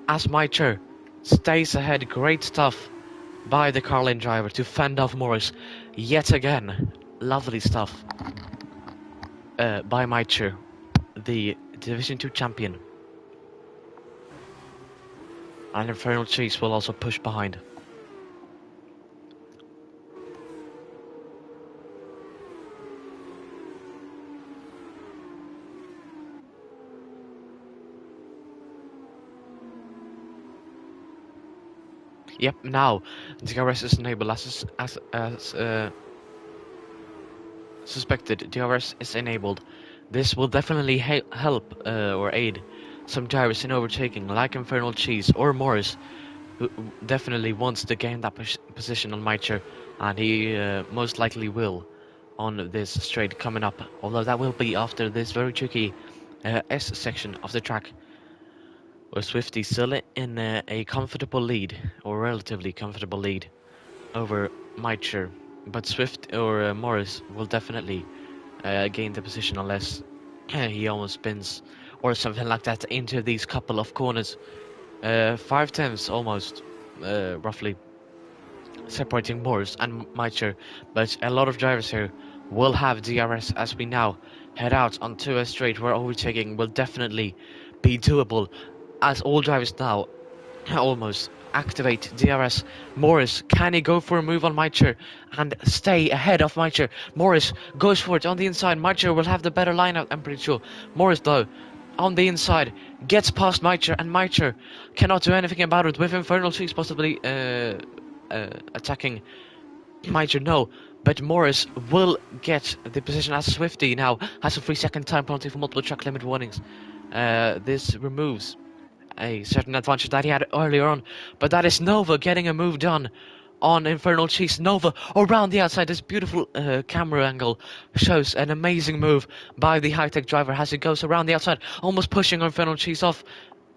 As Mitra stays ahead. Great stuff by the Carlin driver to fend off Morris yet again. Lovely stuff by Maicher, the Division 2 champion. And Infernal Cheese will also push behind. Yep, now DRS is enabled as suspected. DRS is enabled. This will definitely help or aid some drivers in overtaking, like Infernal Cheese or Morris, who definitely wants to gain that position on Maicher, and he most likely will on this straight coming up. Although that will be after this very tricky S section of the track, where Swifty still in a comfortable lead, or relatively comfortable lead, over Maicher. But Swift or Morris will definitely gain the position unless he almost spins or something like that into these couple of corners. 5/10 almost, roughly, separating Morris and Maicher. But a lot of drivers here will have DRS as we now head out onto a straight where overtaking will definitely be doable, as all drivers now almost activate DRS. Morris, can he go for a move on Maicher and stay ahead of Maicher? Morris goes for it on the inside. Maicher will have the better lineup, I'm pretty sure. Morris, though, on the inside, gets past Maicher, and Maicher cannot do anything about it, with Infernal Cheese possibly attacking Maicher. No, but Morris will get the position as Swifty now has a 3-second time penalty for multiple track limit warnings. This removes a certain advantage that he had earlier on, but that is Nova getting a move done on Infernal Cheese. Nova around the outside. This beautiful camera angle shows an amazing move by the high-tech driver as he goes around the outside, almost pushing Infernal Cheese off.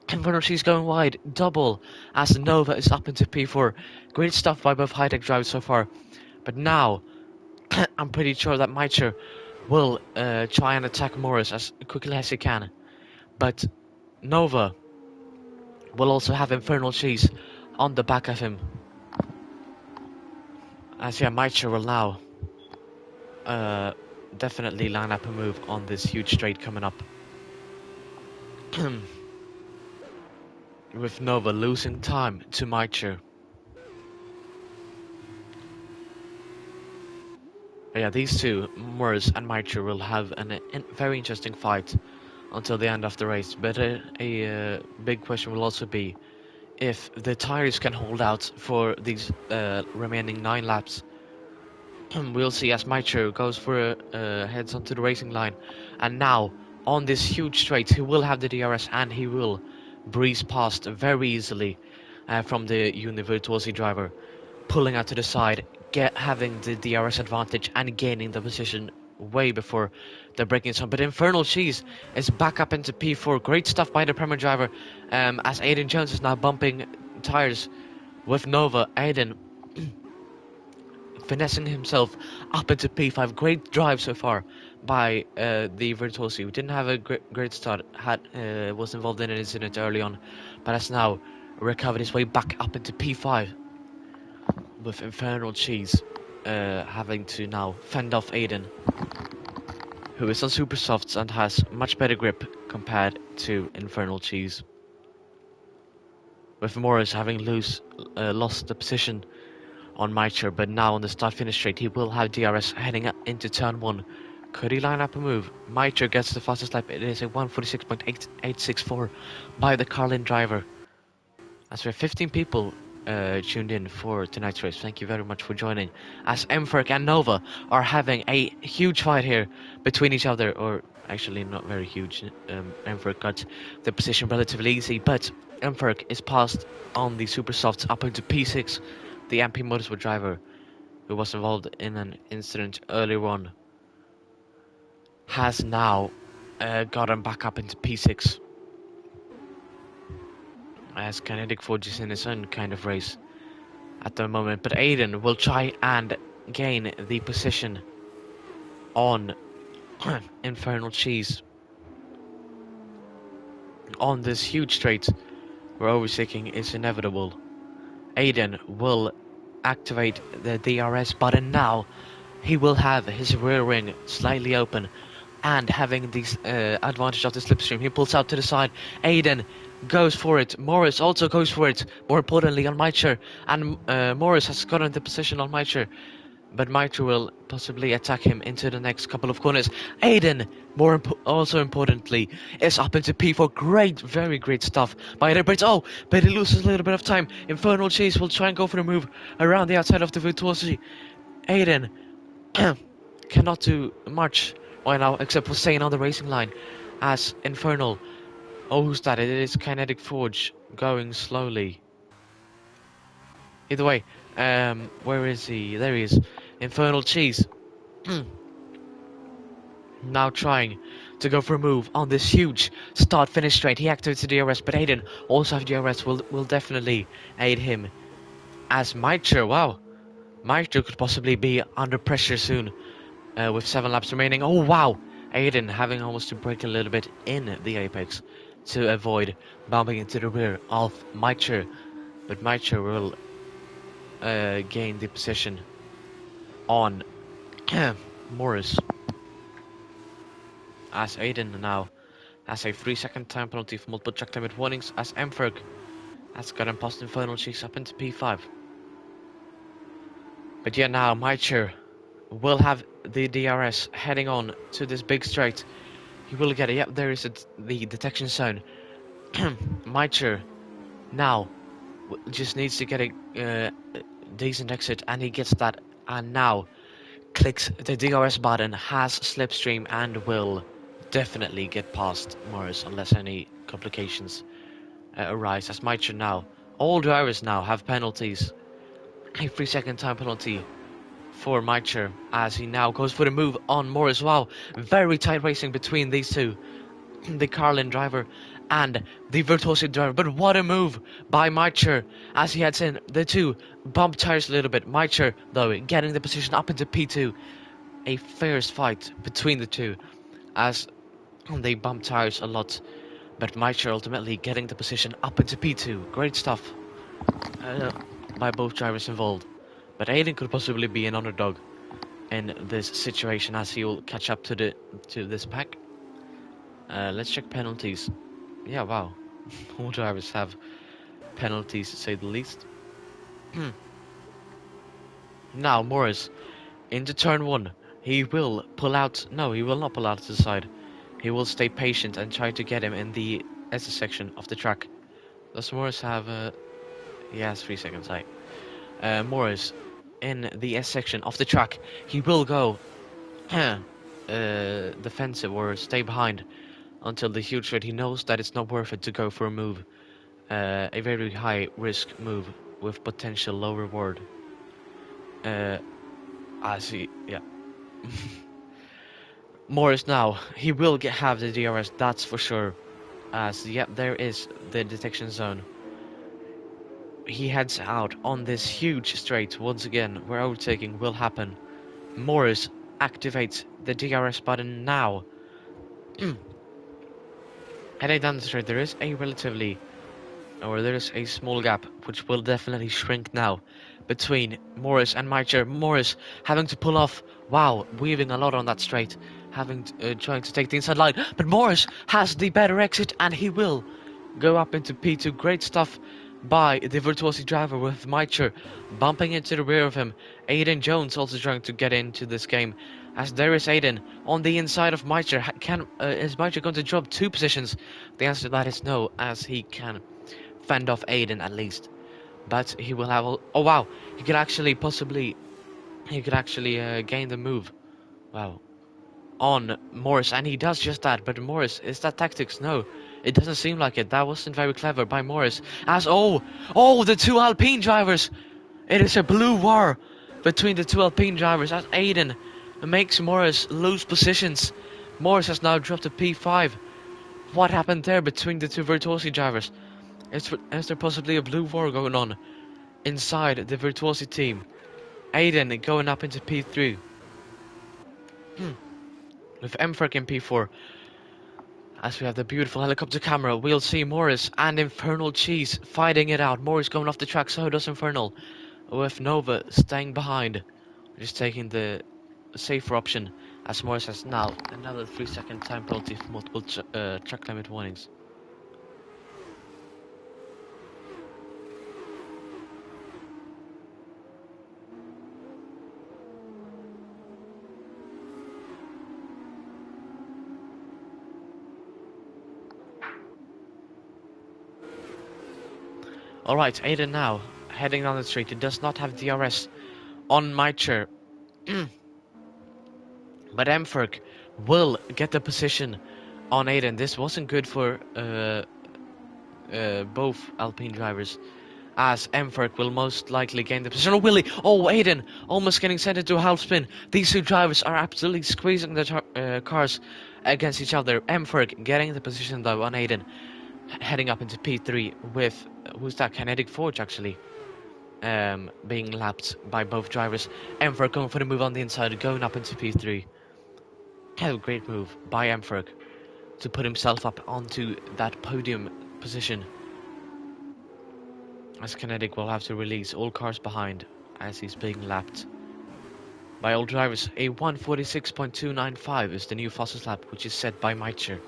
Infernal Cheese going wide, double, as Nova is up into P4. Great stuff by both high-tech drivers so far. But now, I'm pretty sure that Maicher will try and attack Morris as quickly as he can. But Nova will also have Infernal Cheese on the back of him. As yeah, Maicher will now definitely line up a move on this huge straight coming up. With Nova losing time to Maicher. Yeah, these two, Morris and Maicher, will have a very interesting fight until the end of the race. But a big question will also be if the tires can hold out for these remaining 9 laps. We'll see as Maicher goes for heads onto the racing line, and now on this huge straight he will have the DRS and he will breeze past very easily from the Univirtuosi driver, pulling out to the side, having the DRS advantage and gaining the position way before the braking zone. But Infernal Cheese is back up into P4. Great stuff by the Premier driver, as Aiden Jones is now bumping tires with Nova. Aiden finessing himself up into P5. Great drive so far by the Virtuosi, who didn't have a great start, was involved in an incident early on, but has now recovered his way back up into P5, with Infernal Cheese having to now fend off Aiden, who is on super softs and has much better grip compared to Infernal Cheese. With Morris having lost the position on Maicher, but now on the start-finish straight he will have DRS heading up into turn 1. Could he line up a move? Maicher gets the fastest lap. It is a 1:46.864 by the Carlin driver. As we have 15 people tuned in for tonight's race, thank you very much for joining. As Mferk and Nova are having a huge fight here between each other, or actually not very huge. Mferk got the position relatively easy, but Mferk is passed on the super softs up into P6. The MP Motorsport driver, who was involved in an incident earlier on, has now gotten back up into P6. As Kinetic Forge is in his own kind of race at the moment. But Aiden will try and gain the position on Infernal Cheese on this huge straight where overtaking is inevitable. Aiden will activate the DRS button now he will have his rear wing slightly open, and having the advantage of the slipstream, he pulls out to the side. Aiden goes for it. Morris also goes for it. More importantly, on Maicher, and Morris has gotten the position on Maicher, but Maicher will possibly attack him into the next couple of corners. Aiden, also importantly, is up into P4. Great, very great stuff by Aiden, but he loses a little bit of time. Infernal Cheese will try and go for the move around the outside of the Virtuosi. Aiden cannot do much right now except for staying on the racing line as Infernal. Oh, who's that? It is Kinetic Forge going slowly. Either way, where is he? There he is. Infernal Cheese. Now trying to go for a move on this huge start-finish straight. He activates the DRS, but Aiden also have DRS will definitely aid him. As Maicher, wow. Maicher could possibly be under pressure soon. With 7 laps remaining. Oh wow! Aiden having almost to brake a little bit in the apex to avoid bumping into the rear of Maicher. But Maicher will gain the position on Morris. As Aiden now has a 3-second time penalty for multiple track limit warnings, as Emferg has gotten past Infernal Cheeks up into P5. But yeah, now Maicher will have the DRS heading on to this big straight. He will get it. Yep, there is the detection zone. Maicher now just needs to get a decent exit, and he gets that. And now clicks the DRS button, has slipstream, and will definitely get past Morris unless any complications arise. As Maicher now, all drivers now have penalties. A 3-second time penalty for Maicher as he now goes for the move on Morris. Wow, very tight racing between these two, the Carlin driver and the Virtuosi driver. But what a move by Maicher as he heads in. The two bump tires a little bit. Maicher, though, getting the position up into P2. A fierce fight between the two as they bump tires a lot. But Maicher ultimately getting the position up into P2. Great stuff by both drivers involved. But Aiden could possibly be an underdog in this situation as he will catch up to this pack. Let's check penalties. Yeah, wow. All drivers have penalties, to say the least. Now, Morris into turn 1. He will pull out. No, he will not pull out to the side. He will stay patient and try to get him in the S section of the track. Does Morris have he has 3 seconds, right? Morris in the S section of the track. He will go defensive or stay behind until the huge straight. He knows that it's not worth it to go for a move, a very high risk move with potential low reward. As he, yeah. Morris now, he will have the DRS, that's for sure. As, yep, there is the detection zone. He heads out on this huge straight once again, where overtaking will happen. Morris activates the DRS button now. Heading down the straight, there is a small gap, which will definitely shrink now, between Morris and Maicher. Morris having to pull off, wow, weaving a lot on that straight, trying to take the inside line, but Morris has the better exit, and he will go up into P2. Great stuff by the Virtuosi driver, with Maicher bumping into the rear of him. Aiden Jones also trying to get into this game, as there is Aiden on the inside of Maicher. Is Maicher going to drop 2 positions? The answer to that is no, as he can fend off Aiden at least. But he will have... Oh wow, he could actually gain the move. Wow. On Morris, and he does just that. But Morris, is that tactics? No, it doesn't seem like it. That wasn't very clever by Morris. As the 2 Alpine drivers. It is a blue war between the 2 Alpine drivers as Aiden makes Morris lose positions. Morris has now dropped to P5. What happened there between the 2 Virtuosi drivers? Is there possibly a blue war going on inside the Virtuosi team? Aiden going up into P3. With Emferk in P4. As we have the beautiful helicopter camera, we'll see Morris and Infernal Cheese fighting it out. Morris going off the track, so does Infernal. With Nova staying behind. Just taking the safer option, as Morris has now another 3-second time penalty for multiple track limit warnings. Alright, Aiden now, heading down the street. He does not have DRS on Mitre. But Emferk will get the position on Aiden. This wasn't good for both Alpine drivers, as Emferk will most likely gain the position. Oh, Willie! Oh, Aiden! Almost getting sent into a half spin. These two drivers are absolutely squeezing the cars against each other. Emferk getting the position though on Aiden, heading up into P3 with, who's that? Kinetic Forge actually. Being lapped by both drivers. Emferk going for the move on the inside, going up into P3. A great move by Emferk to put himself up onto that podium position, as Kinetic will have to release all cars behind as he's being lapped by all drivers. A 1:46.295 is the new fastest lap, which is set by Mitre.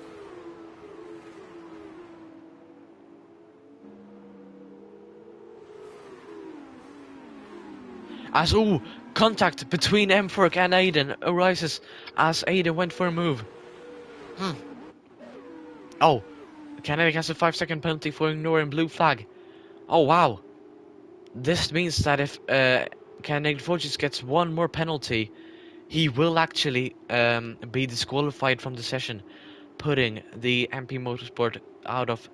As contact between Emferk and Aiden arises as Aiden went for a move. Oh, Kinetic has a 5-second penalty for ignoring blue flag. Oh wow. This means that if Kinetic Forges gets one more penalty, he will actually be disqualified from the session, putting the MP Motorsport out of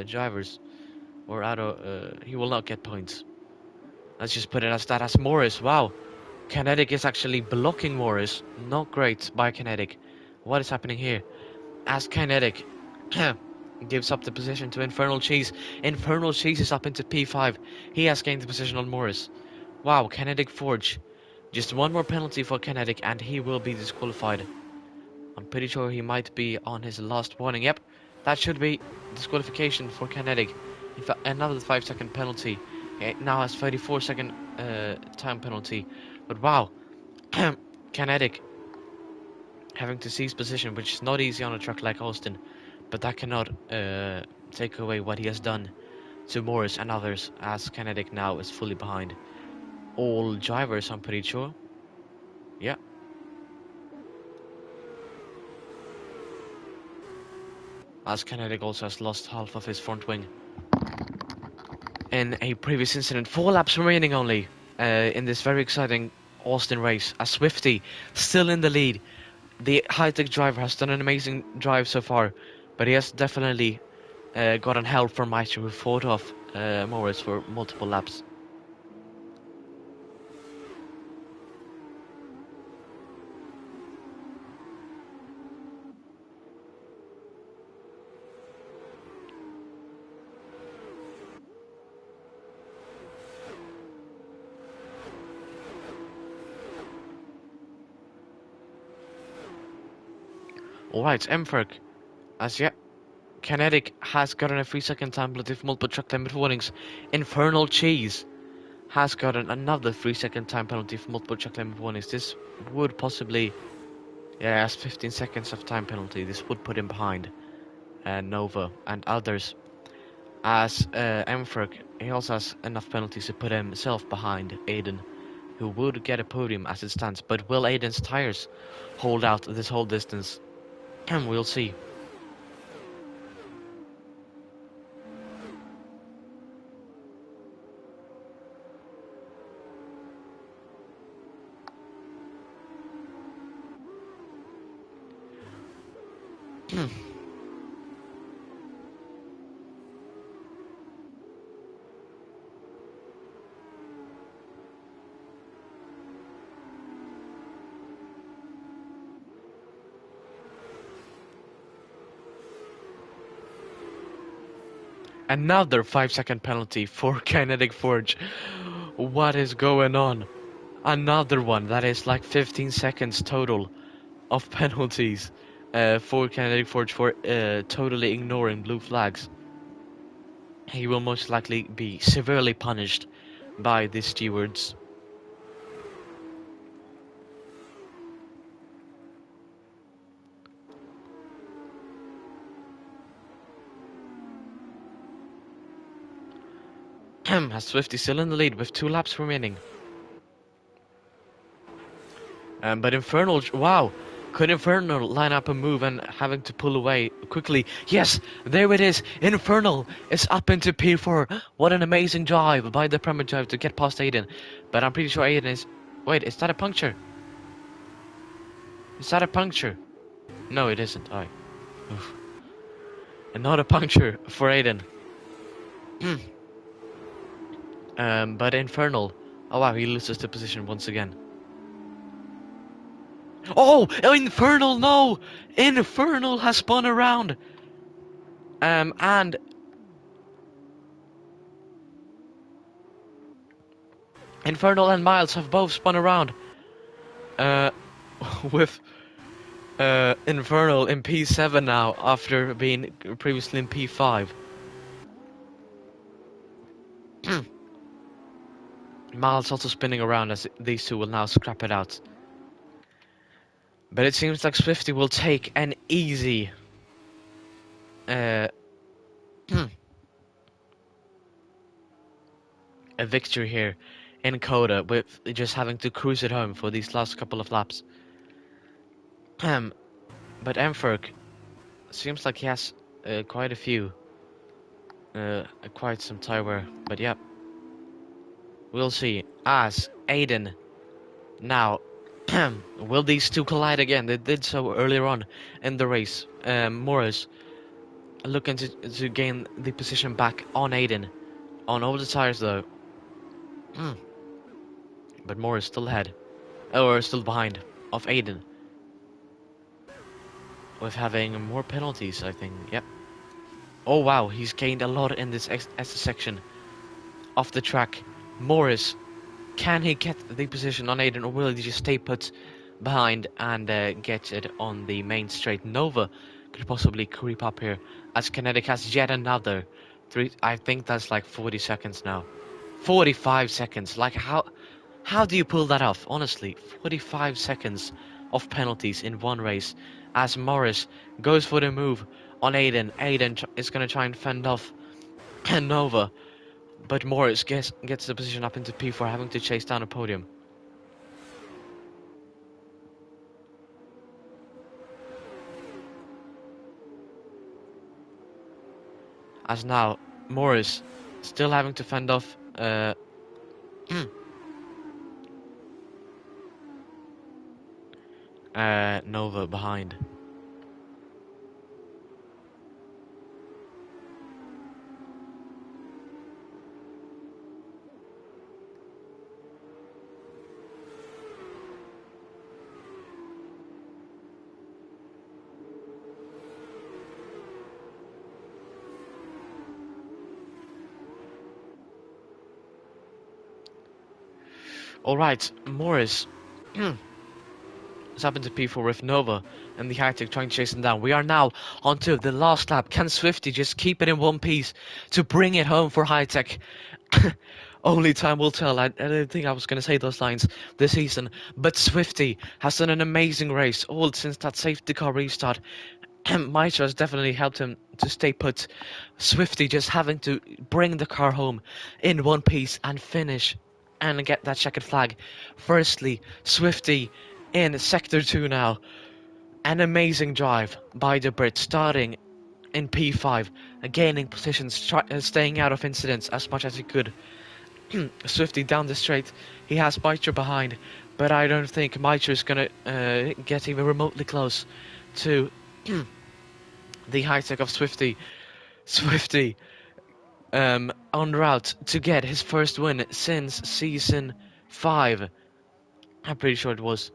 drivers, or out of he will not get points. Let's just put it as that. As Morris, wow, Kinetic is actually blocking Morris. Not great by Kinetic. What is happening here? As Kinetic gives up the position to Infernal Cheese. Infernal Cheese is up into P5. He has gained the position on Morris. Wow, Kinetic Forge. Just one more penalty for Kinetic and he will be disqualified. I'm pretty sure he might be on his last warning. Yep, that should be disqualification for Kinetic. In fact, another 5-second penalty. It now has 34-second time penalty. But wow, Kinetic having to seize position, which is not easy on a track like Austin. But that cannot take away what he has done to Morris and others, as Kinetic now is fully behind all drivers, I'm pretty sure. Yeah. As Kinetic also has lost half of his front wing in a previous incident. 4 laps remaining only in this very exciting Austin race. As Swifty still in the lead. The high-tech driver has done an amazing drive so far, but he has definitely gotten help from Meister, who fought off Morris for multiple laps. Alright, Emferk, as yet, Kinetic has gotten a 3-second time penalty for multiple track limit warnings. Infernal Cheese has gotten another 3-second time penalty for multiple track limit warnings. This would possibly, yeah, as 15 seconds of time penalty, this would put him behind Nova and others. As Emferk, he also has enough penalties to put himself behind Aiden, who would get a podium as it stands. But will Aiden's tires hold out this whole distance? We'll see. Another 5-second penalty for Kinetic Forge. What is going on? Another one. That is like 15 seconds total of penalties for Kinetic Forge for totally ignoring blue flags. He will most likely be severely punished by the stewards. Has Swifty still in the lead with 2 laps remaining. But Infernal, wow, could Infernal line up a move and having to pull away quickly? Yes, there it is. Infernal is up into P4. What an amazing drive by the Premier Drive to get past Aiden. But I'm pretty sure Aiden is... Wait, is that a puncture? Is that a puncture? No, it isn't. Alright. And not a puncture for Aiden. But Infernal... Oh wow, he loses the position once again. Oh! Infernal, no! Infernal has spun around! And... Infernal and Miles have both spun around. With... Infernal in P7 now, after being previously in P5. Miles also spinning around as these two will now scrap it out. But it seems like Swifty will take an easy... a victory here in Coda, with just having to cruise it home for these last couple of laps. But Emferk seems like he has quite a few, quite some tire wear. But yeah, we'll see. As Aiden now, will these two collide again? They did so earlier on in the race. Morris looking to gain the position back on Aiden, on all the tires though. But Morris still ahead, or still behind of Aiden. With having more penalties, I think. Yep. Oh wow, he's gained a lot in this section of the track. Morris, can he get the position on Aiden, or will he just stay put behind and get it on the main straight? Nova could possibly creep up here, as Kinetic has yet another 3. I think that's like 40 seconds now. 45 seconds. Like how do you pull that off? Honestly, 45 seconds of penalties in one race. As Morris goes for the move on Aiden. Aiden is going to try and fend off Nova. But Morris gets the position up into P4, having to chase down a podium. As now, Morris still having to fend off Nova behind. Alright, Morris is up into P4 with Nova and the Hightech trying to chase him down. We are now onto the last lap. Can Swifty just keep it in one piece to bring it home for Hightech? Only time will tell. I didn't think I was going to say those lines this season. But Swifty has done an amazing race all since that safety car restart. Maestro has definitely helped him to stay put. Swifty just having to bring the car home in one piece and finish and get that checkered flag. Firstly, Swifty in Sector 2 now. An amazing drive by the Brit, starting in P5, gaining positions, staying out of incidents as much as he could. Swifty down the straight, he has Maestro behind, but I don't think Maestro is going to get even remotely close to the high-tech of Swifty. Swifty en route to get his first win since Season 5. I'm pretty sure it was.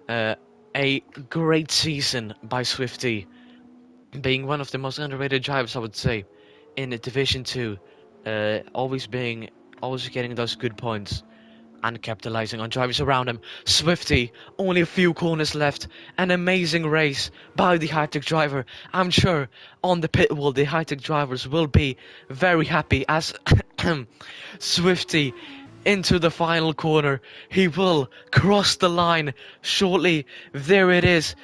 A great season by Swifty, being one of the most underrated drivers, I would say, in Division 2. Always getting those good points and capitalizing on drivers around him. Swifty, only a few corners left. An amazing race by the high-tech driver. I'm sure on the pit wall the high-tech drivers will be very happy as Swifty into the final corner. He will cross the line shortly. There it is.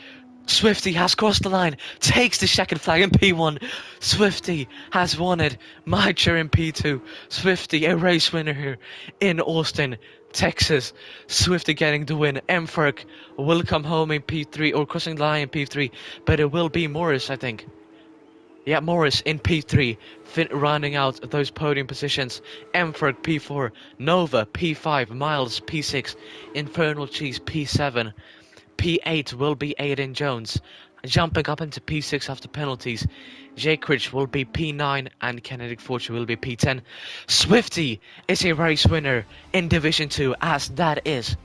Swifty has crossed the line, takes the checkered flag in P1. Swifty has won it. Major in P2. Swifty, a race winner here in Austin, Texas. Swifty getting the win. Emferk will come home in P3, or crossing the line in P3, but it will be Morris, I think. Yeah, Morris in P3, rounding out those podium positions. Emferk P4, Nova P5, Miles P6, Infernal Cheese P7. P8 will be Aiden Jones, jumping up into P6 after penalties. Jake Rich will be P9 and Kinetic Fortune will be P10. Swifty is a race winner in Division 2, as that is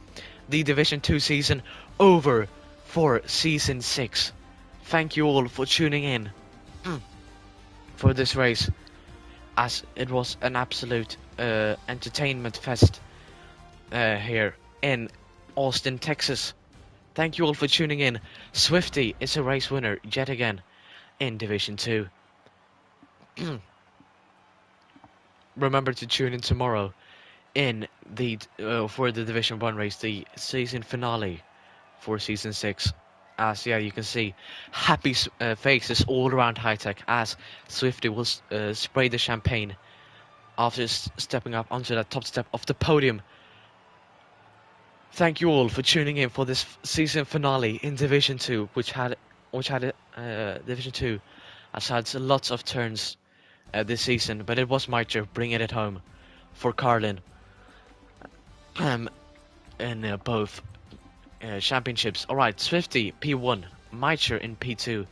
the Division 2 season over for Season 6. Thank you all for tuning in for this race, as it was an absolute entertainment fest here in Austin, Texas. Thank you all for tuning in. Swifty is a race winner yet again in Division 2. Remember to tune in tomorrow in the for the Division 1 race, the season finale for Season 6. As you can see, happy faces all around High Tech as Swifty will spray the champagne after stepping up onto the top step of the podium. Thank you all for tuning in for this season finale in Division 2, which had Division 2 has had lots of turns this season, but it was Mitre bringing it home for Carlin in both championships. Alright, Swifty P1, Mitre in P2,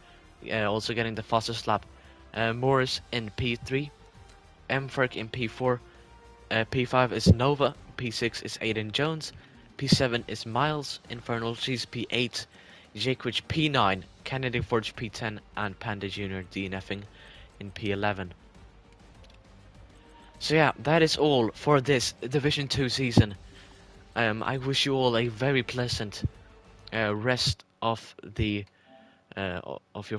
also getting the fastest lap. Morris in P3, Mferk in P4, P5 is Nova, P6 is Aiden Jones, P7 is Miles, Infernal Cheese P8, Jake Rich P9, Kennedy Forge P10, and Panda Jr. DNFing in P11. So yeah, that is all for this Division 2 season. I wish you all a very pleasant rest of your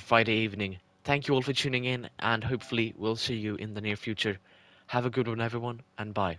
Friday evening. Thank you all for tuning in, and hopefully we'll see you in the near future. Have a good one, everyone, and bye.